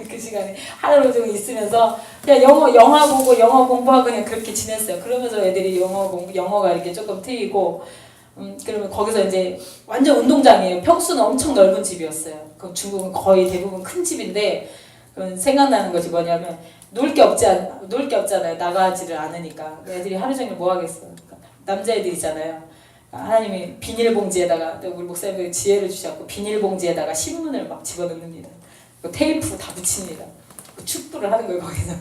그 시간에 하루 종일 있으면서 그냥 영화 보고 영어 공부하고 그냥 그렇게 지냈어요. 그러면서 애들이 영어가 이렇게 조금 트이고 그러면 거기서 이제 완전 운동장이에요. 평수는 엄청 넓은 집이었어요. 그 중국은 거의 대부분 큰 집인데 생각나는 것이 뭐냐면 놀 게 없잖아요. 나가지를 않으니까 애들이 하루 종일 뭐 하겠어요. 남자애들이잖아요. 하나님이 비닐봉지에다가 우리 목사님이 지혜를 주셨고 비닐봉지에다가 신문을 막 집어넣습니다. 테이프 다 붙입니다. 축구를 하는 거예요. 거기서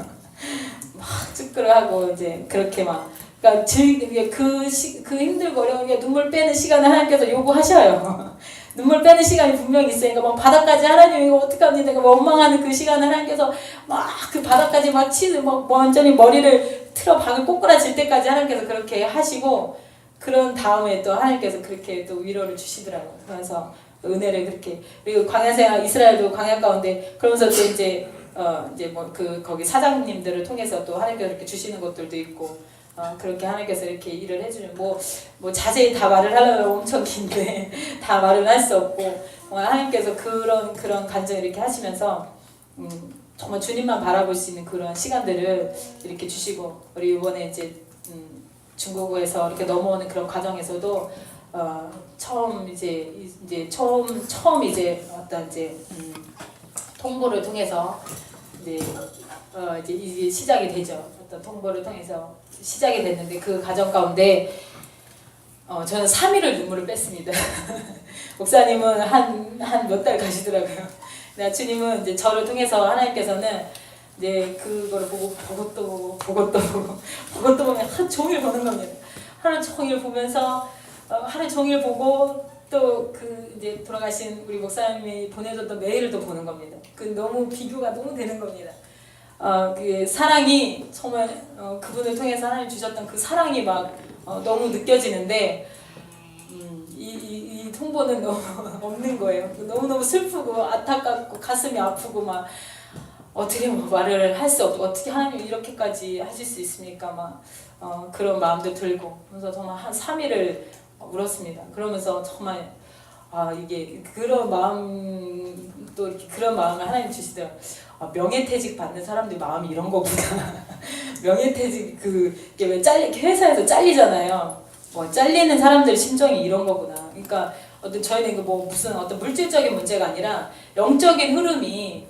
막 축구를 하고 이제 그렇게 막 그러니까 그 힘들고 어려운 게 눈물 빼는 시간을 하나님께서 요구하셔요. 눈물 빼는 시간이 분명히 있으니까 막 바닥까지 하나님 이거 어떡하니 내가 원망하는 그 시간을 하나님께서 막 그 바닥까지 막 완전히 머리를 틀어 박을 꼬꾸라질 때까지 하나님께서 그렇게 하시고 그런 다음에 또 하나님께서 그렇게 또 위로를 주시더라고요. 그래서 은혜를 그렇게 그리고 광야생활 이스라엘도 광야 가운데 그러면서 또 이제 거기 사장님들을 통해서 또 하나님께서 이렇게 주시는 것들도 있고 그렇게 하나님께서 이렇게 일을 해주는 뭐 자세히 다 말을 하려면 엄청 긴데 다 말을 할 수 없고 하나님께서 그런 간증을 이렇게 하시면서 정말 주님만 바라볼 수 있는 그런 시간들을 이렇게 주시고 우리 이번에 이제 중국에서 이렇게 넘어오는 그런 과정에서도 처음 어떤 이제 통보를 통해서 이제 시작이 되죠. 어떤 통보를 통해서 시작이 됐는데 그 과정 가운데 저는 3일을 눈물을 뺐습니다. 목사님은 한 몇 달 가시더라고요. 주님은 이제 저를 통해서 하나님께서는 이제 그거를 보고 보면 하루 종일 보는 겁니다. 하루 종일 보면서 하루 종일 보고 또 그 이제 돌아가신 우리 목사님이 보내줬던 메일을 또 보는 겁니다. 그 너무 비교가 너무 되는 겁니다. 그 사랑이 정말 그분을 통해서 하나님 주셨던 그 사랑이 막 너무 느껴지는데 이 통보는 너무 없는 거예요. 너무너무 슬프고 안타깝고 가슴이 아프고 막 어떻게 말을 할 수 없고 어떻게 하나님 이렇게까지 하실 수 있습니까? 막 그런 마음도 들고 그래서 정말 한 3일을 울었습니다. 그러면서 정말 이게 그런 마음 또 이렇게 그런 마음을 하나님 주시더라고요. 명예퇴직 받는 사람들 마음이 이런 거구나. 명예퇴직 이게 왜 회사에서 잘리잖아요. 잘리는 사람들 심정이 이런 거구나. 그러니까 저희는 무슨 어떤 물질적인 문제가 아니라 영적인 흐름이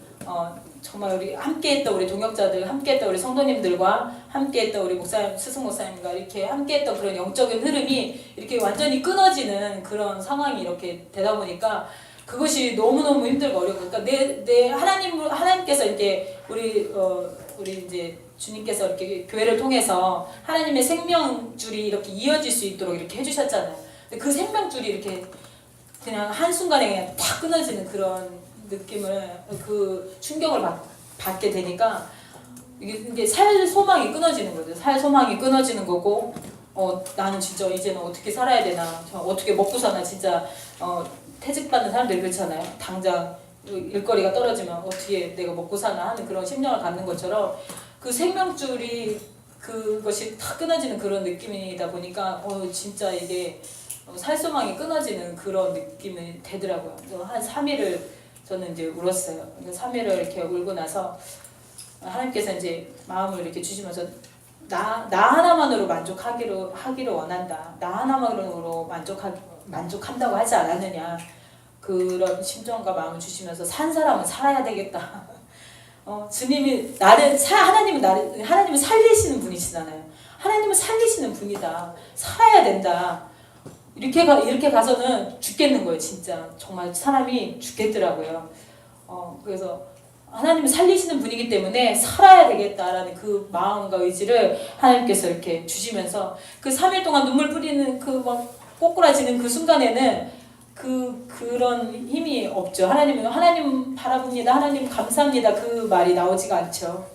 정말 우리 함께했던 우리 동역자들, 함께했던 우리 성도님들과 함께했던 우리 목사님, 스승 목사님과 이렇게 함께했던 그런 영적인 흐름이 이렇게 완전히 끊어지는 그런 상황이 이렇게 되다 보니까 그것이 너무너무 힘들고 어렵고 그러니까 내 하나님께서 이렇게 우리 이제 주님께서 이렇게 교회를 통해서 하나님의 생명줄이 이렇게 이어질 수 있도록 이렇게 해주셨잖아요. 근데 그 생명줄이 이렇게 그냥 한순간에 그냥 탁 끊어지는 그런 느낌을 그 충격을 받게 되니까 이게 살 소망이 끊어지는 거죠. 살 소망이 끊어지는 거고 나는 진짜 이제는 어떻게 살아야 되나 어떻게 먹고 사나 진짜 퇴직받는 사람들이 그렇잖아요. 당장 일거리가 떨어지면 어떻게 내가 먹고 사나 하는 그런 심령을 갖는 것처럼 그 생명줄이 그것이 탁 끊어지는 그런 느낌이다 보니까 진짜 이게 살소망이 끊어지는 그런 느낌이 되더라고요. 한 3일을 저는 이제 울었어요. 3일을 이렇게 울고 나서 하나님께서 이제 마음을 이렇게 주시면서 나 하나만으로 하기를 원한다. 나 하나만으로 만족한다고 하지 않았느냐. 그런 심정과 마음을 주시면서 산 사람은 살아야 되겠다. 주님이 하나님은 살리시는 분이시잖아요. 하나님은 살리시는 분이다. 살아야 된다. 이렇게 가서는 죽겠는 거예요, 진짜. 정말 사람이 죽겠더라고요. 그래서 하나님은 살리시는 분이기 때문에 살아야 되겠다라는 그 마음과 의지를 하나님께서 이렇게 주시면서 그 3일 동안 눈물 뿌리는 그 막 꼬꾸라지는 그 순간에는 그런 힘이 없죠. 하나님 바라봅니다. 하나님 감사합니다. 그 말이 나오지가 않죠.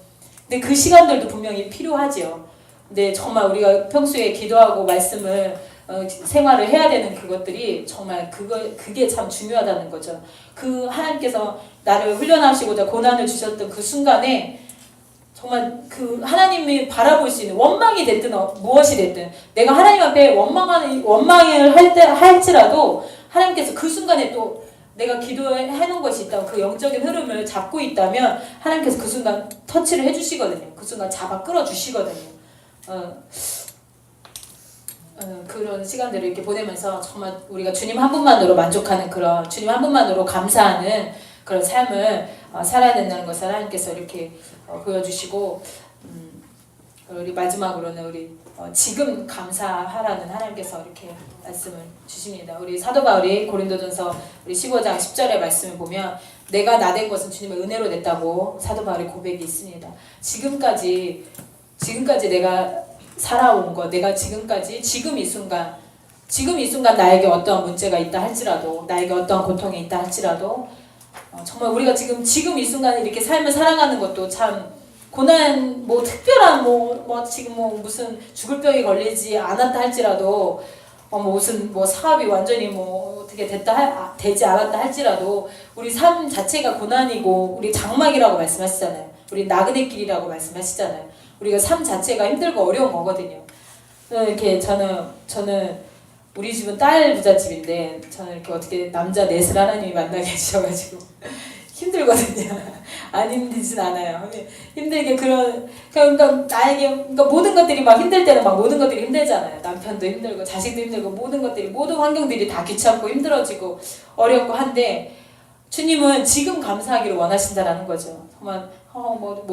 근데 그 시간들도 분명히 필요하죠. 근데 정말 우리가 평소에 기도하고 말씀을 생활을 해야 되는 그것들이 정말 그게 참 중요하다는 거죠. 그 하나님께서 나를 훈련하시고자 고난을 주셨던 그 순간에 정말 그 하나님이 바라볼 수 있는 원망이 됐든 무엇이 됐든 내가 하나님 앞에 원망을 할지라도 하나님께서 그 순간에 또 내가 기도해 놓은 것이 있다고 그 영적인 흐름을 잡고 있다면 하나님께서 그 순간 터치를 해주시거든요. 그 순간 잡아 끌어주시거든요. 그런 시간들을 이렇게 보내면서 정말 우리가 주님 한 분만으로 만족하는 그런 주님 한 분만으로 감사하는 그런 삶을 살아야 된다는 것을 하나님께서 이렇게 보여주시고 우리 마지막으로는 우리 지금 감사하라는 하나님께서 이렇게 말씀을 주십니다. 우리 사도 바울이 고린도전서 우리 15장 10절의 말씀을 보면 내가 나된 것은 주님의 은혜로 됐다고 사도 바울의 고백이 있습니다. 지금까지 내가 살아온 것, 내가 지금 이 순간 나에게 어떠한 문제가 있다 할지라도, 나에게 어떠한 고통이 있다 할지라도, 정말 우리가 지금 이 순간에 이렇게 삶을 살아가는 것도 참 고난, 특별한 지금 무슨 죽을 병이 걸리지 않았다 할지라도, 무슨 사업이 완전히 어떻게 되지 않았다 할지라도, 우리 삶 자체가 고난이고, 우리 장막이라고 말씀하시잖아요. 우리 나그네 길이라고 말씀하시잖아요. 우리가 삶 자체가 힘들고 어려운 거거든요. 이렇게 저는 우리 집은 딸 부잣집인데 저는 이렇게 어떻게 남자 넷을 하나님이 만나게 해주셔가지고 힘들거든요. 안 힘들진 않아요. 힘들게 그러니까 모든 것들이 막 힘들 때는 막 모든 것들이 힘들잖아요. 남편도 힘들고 자식도 힘들고 모든 환경들이 다 귀찮고 힘들어지고 어렵고 한데 주님은 지금 감사하기를 원하신다라는 거죠. 정말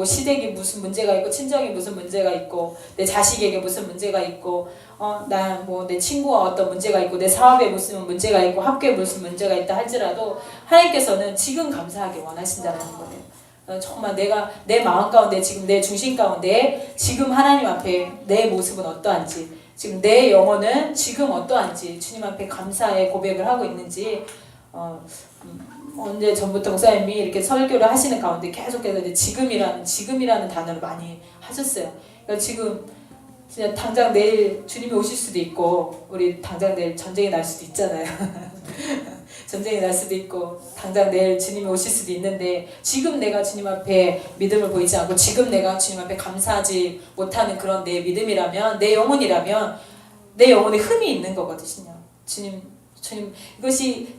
시댁이 무슨 문제가 있고 친정이 무슨 문제가 있고 내 자식에게 무슨 문제가 있고 내 친구와 어떤 문제가 있고 내 사업에 무슨 문제가 있고 학교에 무슨 문제가 있다 할지라도 하나님께서는 지금 감사하기 원하신다는 거예요. 정말 내가 내 마음 가운데 지금 내 중심 가운데 지금 하나님 앞에 내 모습은 어떠한지 지금 내 영혼은 지금 어떠한지 주님 앞에 감사의 고백을 하고 있는지 언제 전부터 목사님이 이렇게 설교를 하시는 가운데 계속해서 이제 지금이라는 단어를 많이 하셨어요. 그러니까 지금 진짜 당장 내일 주님이 오실 수도 있고 우리 당장 내일 전쟁이 날 수도 있잖아요. 전쟁이 날 수도 있고 당장 내일 주님이 오실 수도 있는데 지금 내가 주님 앞에 믿음을 보이지 않고 지금 내가 주님 앞에 감사하지 못하는 그런 내 믿음이라면 내 영혼이라면 내 영혼에 흠이 있는 거거든요. 주님 이것이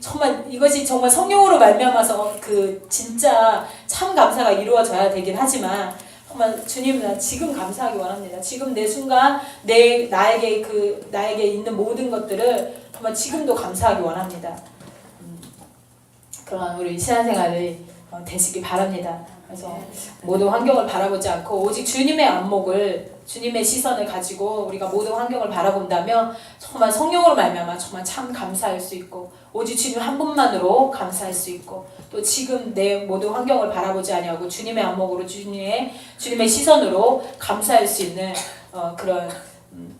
정말 성령으로 말미암아서 그 진짜 참 감사가 이루어져야 되긴 하지만 정말 주님 나 지금 감사하기 원합니다. 지금 내 순간 나에게 있는 모든 것들을 정말 지금도 감사하기 원합니다. 그런 우리 신앙생활이 되시기 바랍니다. 그래서 모든 환경을 바라보지 않고 오직 주님의 안목을 주님의 시선을 가지고 우리가 모든 환경을 바라본다면 정말 성령으로 말미암아 정말 참 감사할 수 있고 오직 주님 한 분만으로 감사할 수 있고 또 지금 내 모든 환경을 바라보지 아니하고 주님의 안목으로 주님의 시선으로 감사할 수 있는 그런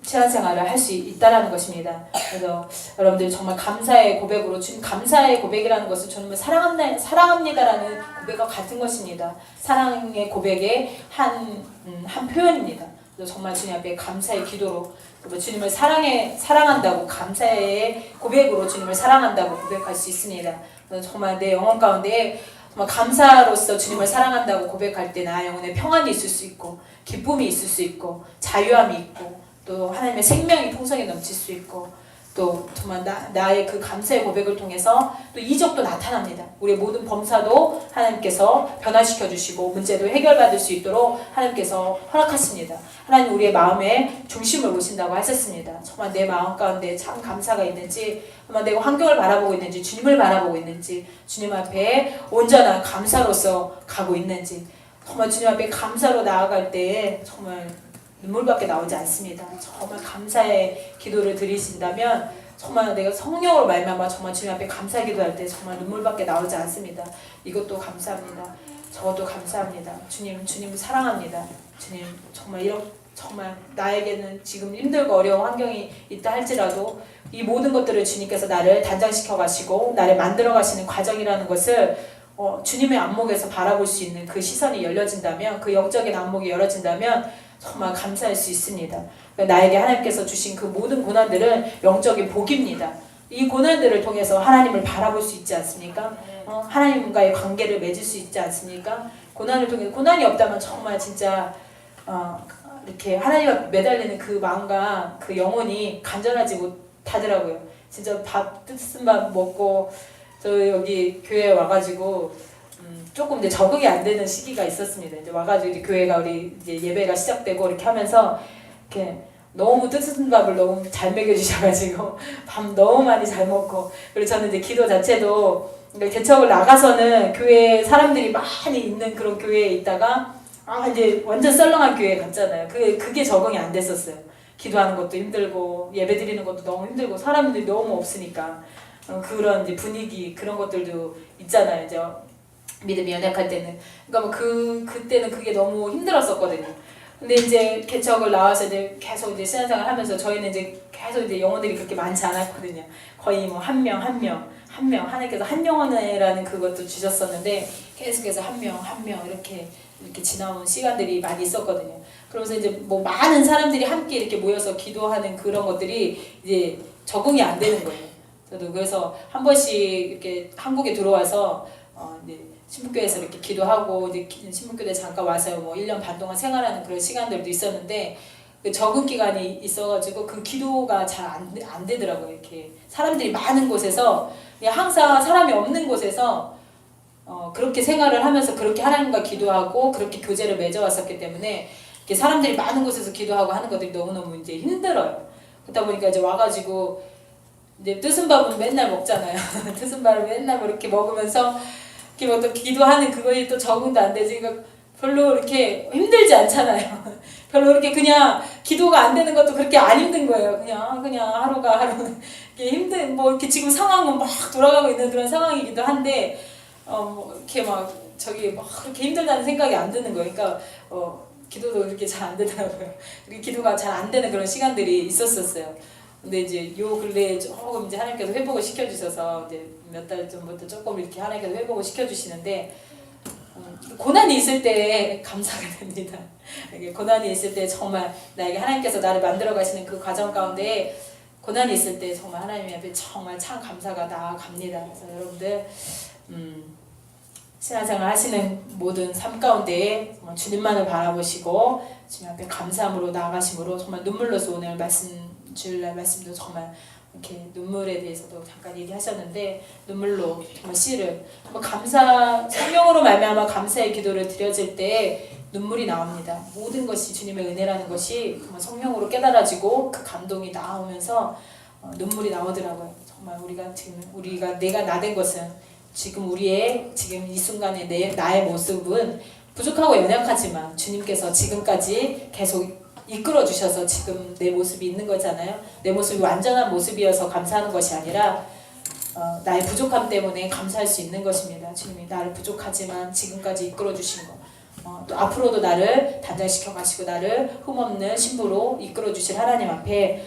신앙생활을 할 수 있다라는 것입니다. 그래서 여러분들 정말 감사의 고백으로 주님 감사의 고백이라는 것은 주님을 사랑합니다라는 고백과 같은 것입니다. 사랑의 고백의 한 표현입니다. 그래서 정말 주님 앞에 감사의 기도로 주님을 사랑한다고 감사의 고백으로 주님을 사랑한다고 고백할 수 있습니다. 그래서 정말 내 영혼 가운데 정말 감사로서 주님을 사랑한다고 고백할 때 나 영혼에 평안이 있을 수 있고 기쁨이 있을 수 있고 자유함이 있고 또 하나님의 생명이 풍성히 넘칠 수 있고 또 정말 나의 그 감사의 고백을 통해서 또 이적도 나타납니다. 우리의 모든 범사도 하나님께서 변화시켜 주시고 문제도 해결받을 수 있도록 하나님께서 허락하십니다. 하나님 우리의 마음의 중심을 보신다고 하셨습니다. 정말 내 마음 가운데 참 감사가 있는지 정말 내가 환경을 바라보고 있는지 주님을 바라보고 있는지 주님 앞에 온전한 감사로서 가고 있는지 정말 주님 앞에 감사로 나아갈 때 정말 눈물밖에 나오지 않습니다. 정말 감사의 기도를 드리신다면 정말 내가 성령으로 말미암아 정말 주님 앞에 감사 기도할 때 정말 눈물밖에 나오지 않습니다. 이것도 감사합니다. 저것도 감사합니다. 주님을 사랑합니다. 주님 정말 나에게는 지금 힘들고 어려운 환경이 있다 할지라도 이 모든 것들을 주님께서 나를 단장시켜 가시고 나를 만들어 가시는 과정이라는 것을 주님의 안목에서 바라볼 수 있는 그 시선이 열려진다면, 그 영적인 안목이 열어진다면 정말 감사할 수 있습니다. 그러니까 나에게 하나님께서 주신 그 모든 고난들은 영적인 복입니다. 이 고난들을 통해서 하나님을 바라볼 수 있지 않습니까? 하나님과의 관계를 맺을 수 있지 않습니까? 고난을 통해 고난이 없다면 정말 진짜 이렇게 하나님과 매달리는 그 마음과 그 영혼이 간절하지 못하더라고요. 진짜 뜻은 밥 먹고 저 여기 교회에 와가지고 조금 이제 적응이 안 되는 시기가 있었습니다. 이제 와가지고 이제 교회가 우리 이제 예배가 시작되고 이렇게 하면서 이렇게 너무 뜻있는 밥을 너무 잘 먹여주셔가지고 밥 너무 많이 잘 먹고, 그리고 저는 이제 기도 자체도 그러니까 개척을 나가서는 교회 사람들이 많이 있는 그런 교회에 있다가 이제 완전 썰렁한 교회에 갔잖아요. 그게 적응이 안 됐었어요. 기도하는 것도 힘들고 예배 드리는 것도 너무 힘들고 사람들이 너무 없으니까 그런 이제 분위기 그런 것들도 있잖아요. 이제 믿음이 연약할 때는. 그러니까 뭐 그때는 그게 너무 힘들었었거든요. 근데 이제 개척을 나와서 이제 계속 이제 신앙생활 하면서 저희는 이제 계속 이제 영혼들이 그렇게 많지 않았거든요. 거의 뭐 한 명 하나님께서 한 영혼이라는 그것도 주셨었는데 계속해서 한 명 이렇게 지나온 시간들이 많이 있었거든요. 그러면서 이제 뭐 많은 사람들이 함께 이렇게 모여서 기도하는 그런 것들이 이제 적응이 안 되는 거예요. 저도 그래서 한 번씩 이렇게 한국에 들어와서 이제 신부교회에서 이렇게 기도하고 이제 신부교회 잠깐 와서 뭐 1년 반 동안 생활하는 그런 시간들도 있었는데 그 적응 기간이 있어가지고 그 기도가 잘 안 되더라고요. 이렇게 사람들이 많은 곳에서 그냥 항상 사람이 없는 곳에서 그렇게 생활을 하면서 그렇게 하나님과 기도하고 그렇게 교제를 맺어왔었기 때문에 이렇게 사람들이 많은 곳에서 기도하고 하는 것들이 너무너무 이제 힘들어요. 그러다 보니까 이제 와가지고 이제 뜻은 밥은 맨날 먹잖아요. 뜻은 밥을 맨날 뭐 이렇게 먹으면서 이렇게 뭐 또 기도하는 그거에 또 적응도 안 되지. 그러니까 별로 이렇게 힘들지 않잖아요. 별로 이렇게 그냥 기도가 안 되는 것도 그렇게 안 힘든 거예요. 그냥 하루가 하루 이렇게 뭐 이렇게 지금 상황은 막 돌아가고 있는 그런 상황이기도 한데 뭐 이렇게 막 그렇게 힘들다는 생각이 안 드는 거예요. 그러니까 기도도 그렇게 잘 안 되더라고요. 그리고 기도가 잘 안 되는 그런 시간들이 있었어요. 근데 이제 요 근래에 조금 이제 하나님께서 회복을 시켜주셔서 이제 몇 달 전부터 조금 이렇게 하나님께서 회복을 시켜주시는데 고난이 있을 때 감사가 됩니다. 고난이 있을 때 정말 나에게 하나님께서 나를 만들어 가시는 그 과정 가운데 고난이 있을 때 정말 하나님 앞에 정말 참 감사가 나아갑니다. 그래서 여러분들 신앙생활 하시는 모든 삶 가운데 정말 주님만을 바라보시고 주님 앞에 감사함으로 나아가심으로 정말 눈물로서 오늘 주일날 말씀도 정말 이렇게 눈물에 대해서도 잠깐 얘기하셨는데 눈물로 정말 씨를 성령으로 말미암아 감사의 기도를 드려질 때 눈물이 나옵니다. 모든 것이 주님의 은혜라는 것이 정말 성령으로 깨달아지고 그 감동이 나오면서 눈물이 나오더라고요. 정말 내가 나된 것은 지금 이 순간의 나의 모습은 부족하고 연약하지만 주님께서 지금까지 계속 이끌어 주셔서 지금 내 모습이 있는 거잖아요. 내 모습이 완전한 모습이어서 감사하는 것이 아니라 나의 부족함 때문에 감사할 수 있는 것입니다. 주님이 나를 부족하지만 지금까지 이끌어 주신 거, 또 앞으로도 나를 단장시켜 가시고 나를 흠없는 신부로 이끌어 주실 하나님 앞에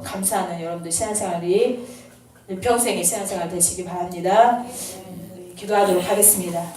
감사하는 여러분들 신앙생활이 일평생의 신앙생활 되시기 바랍니다. 기도하도록 하겠습니다.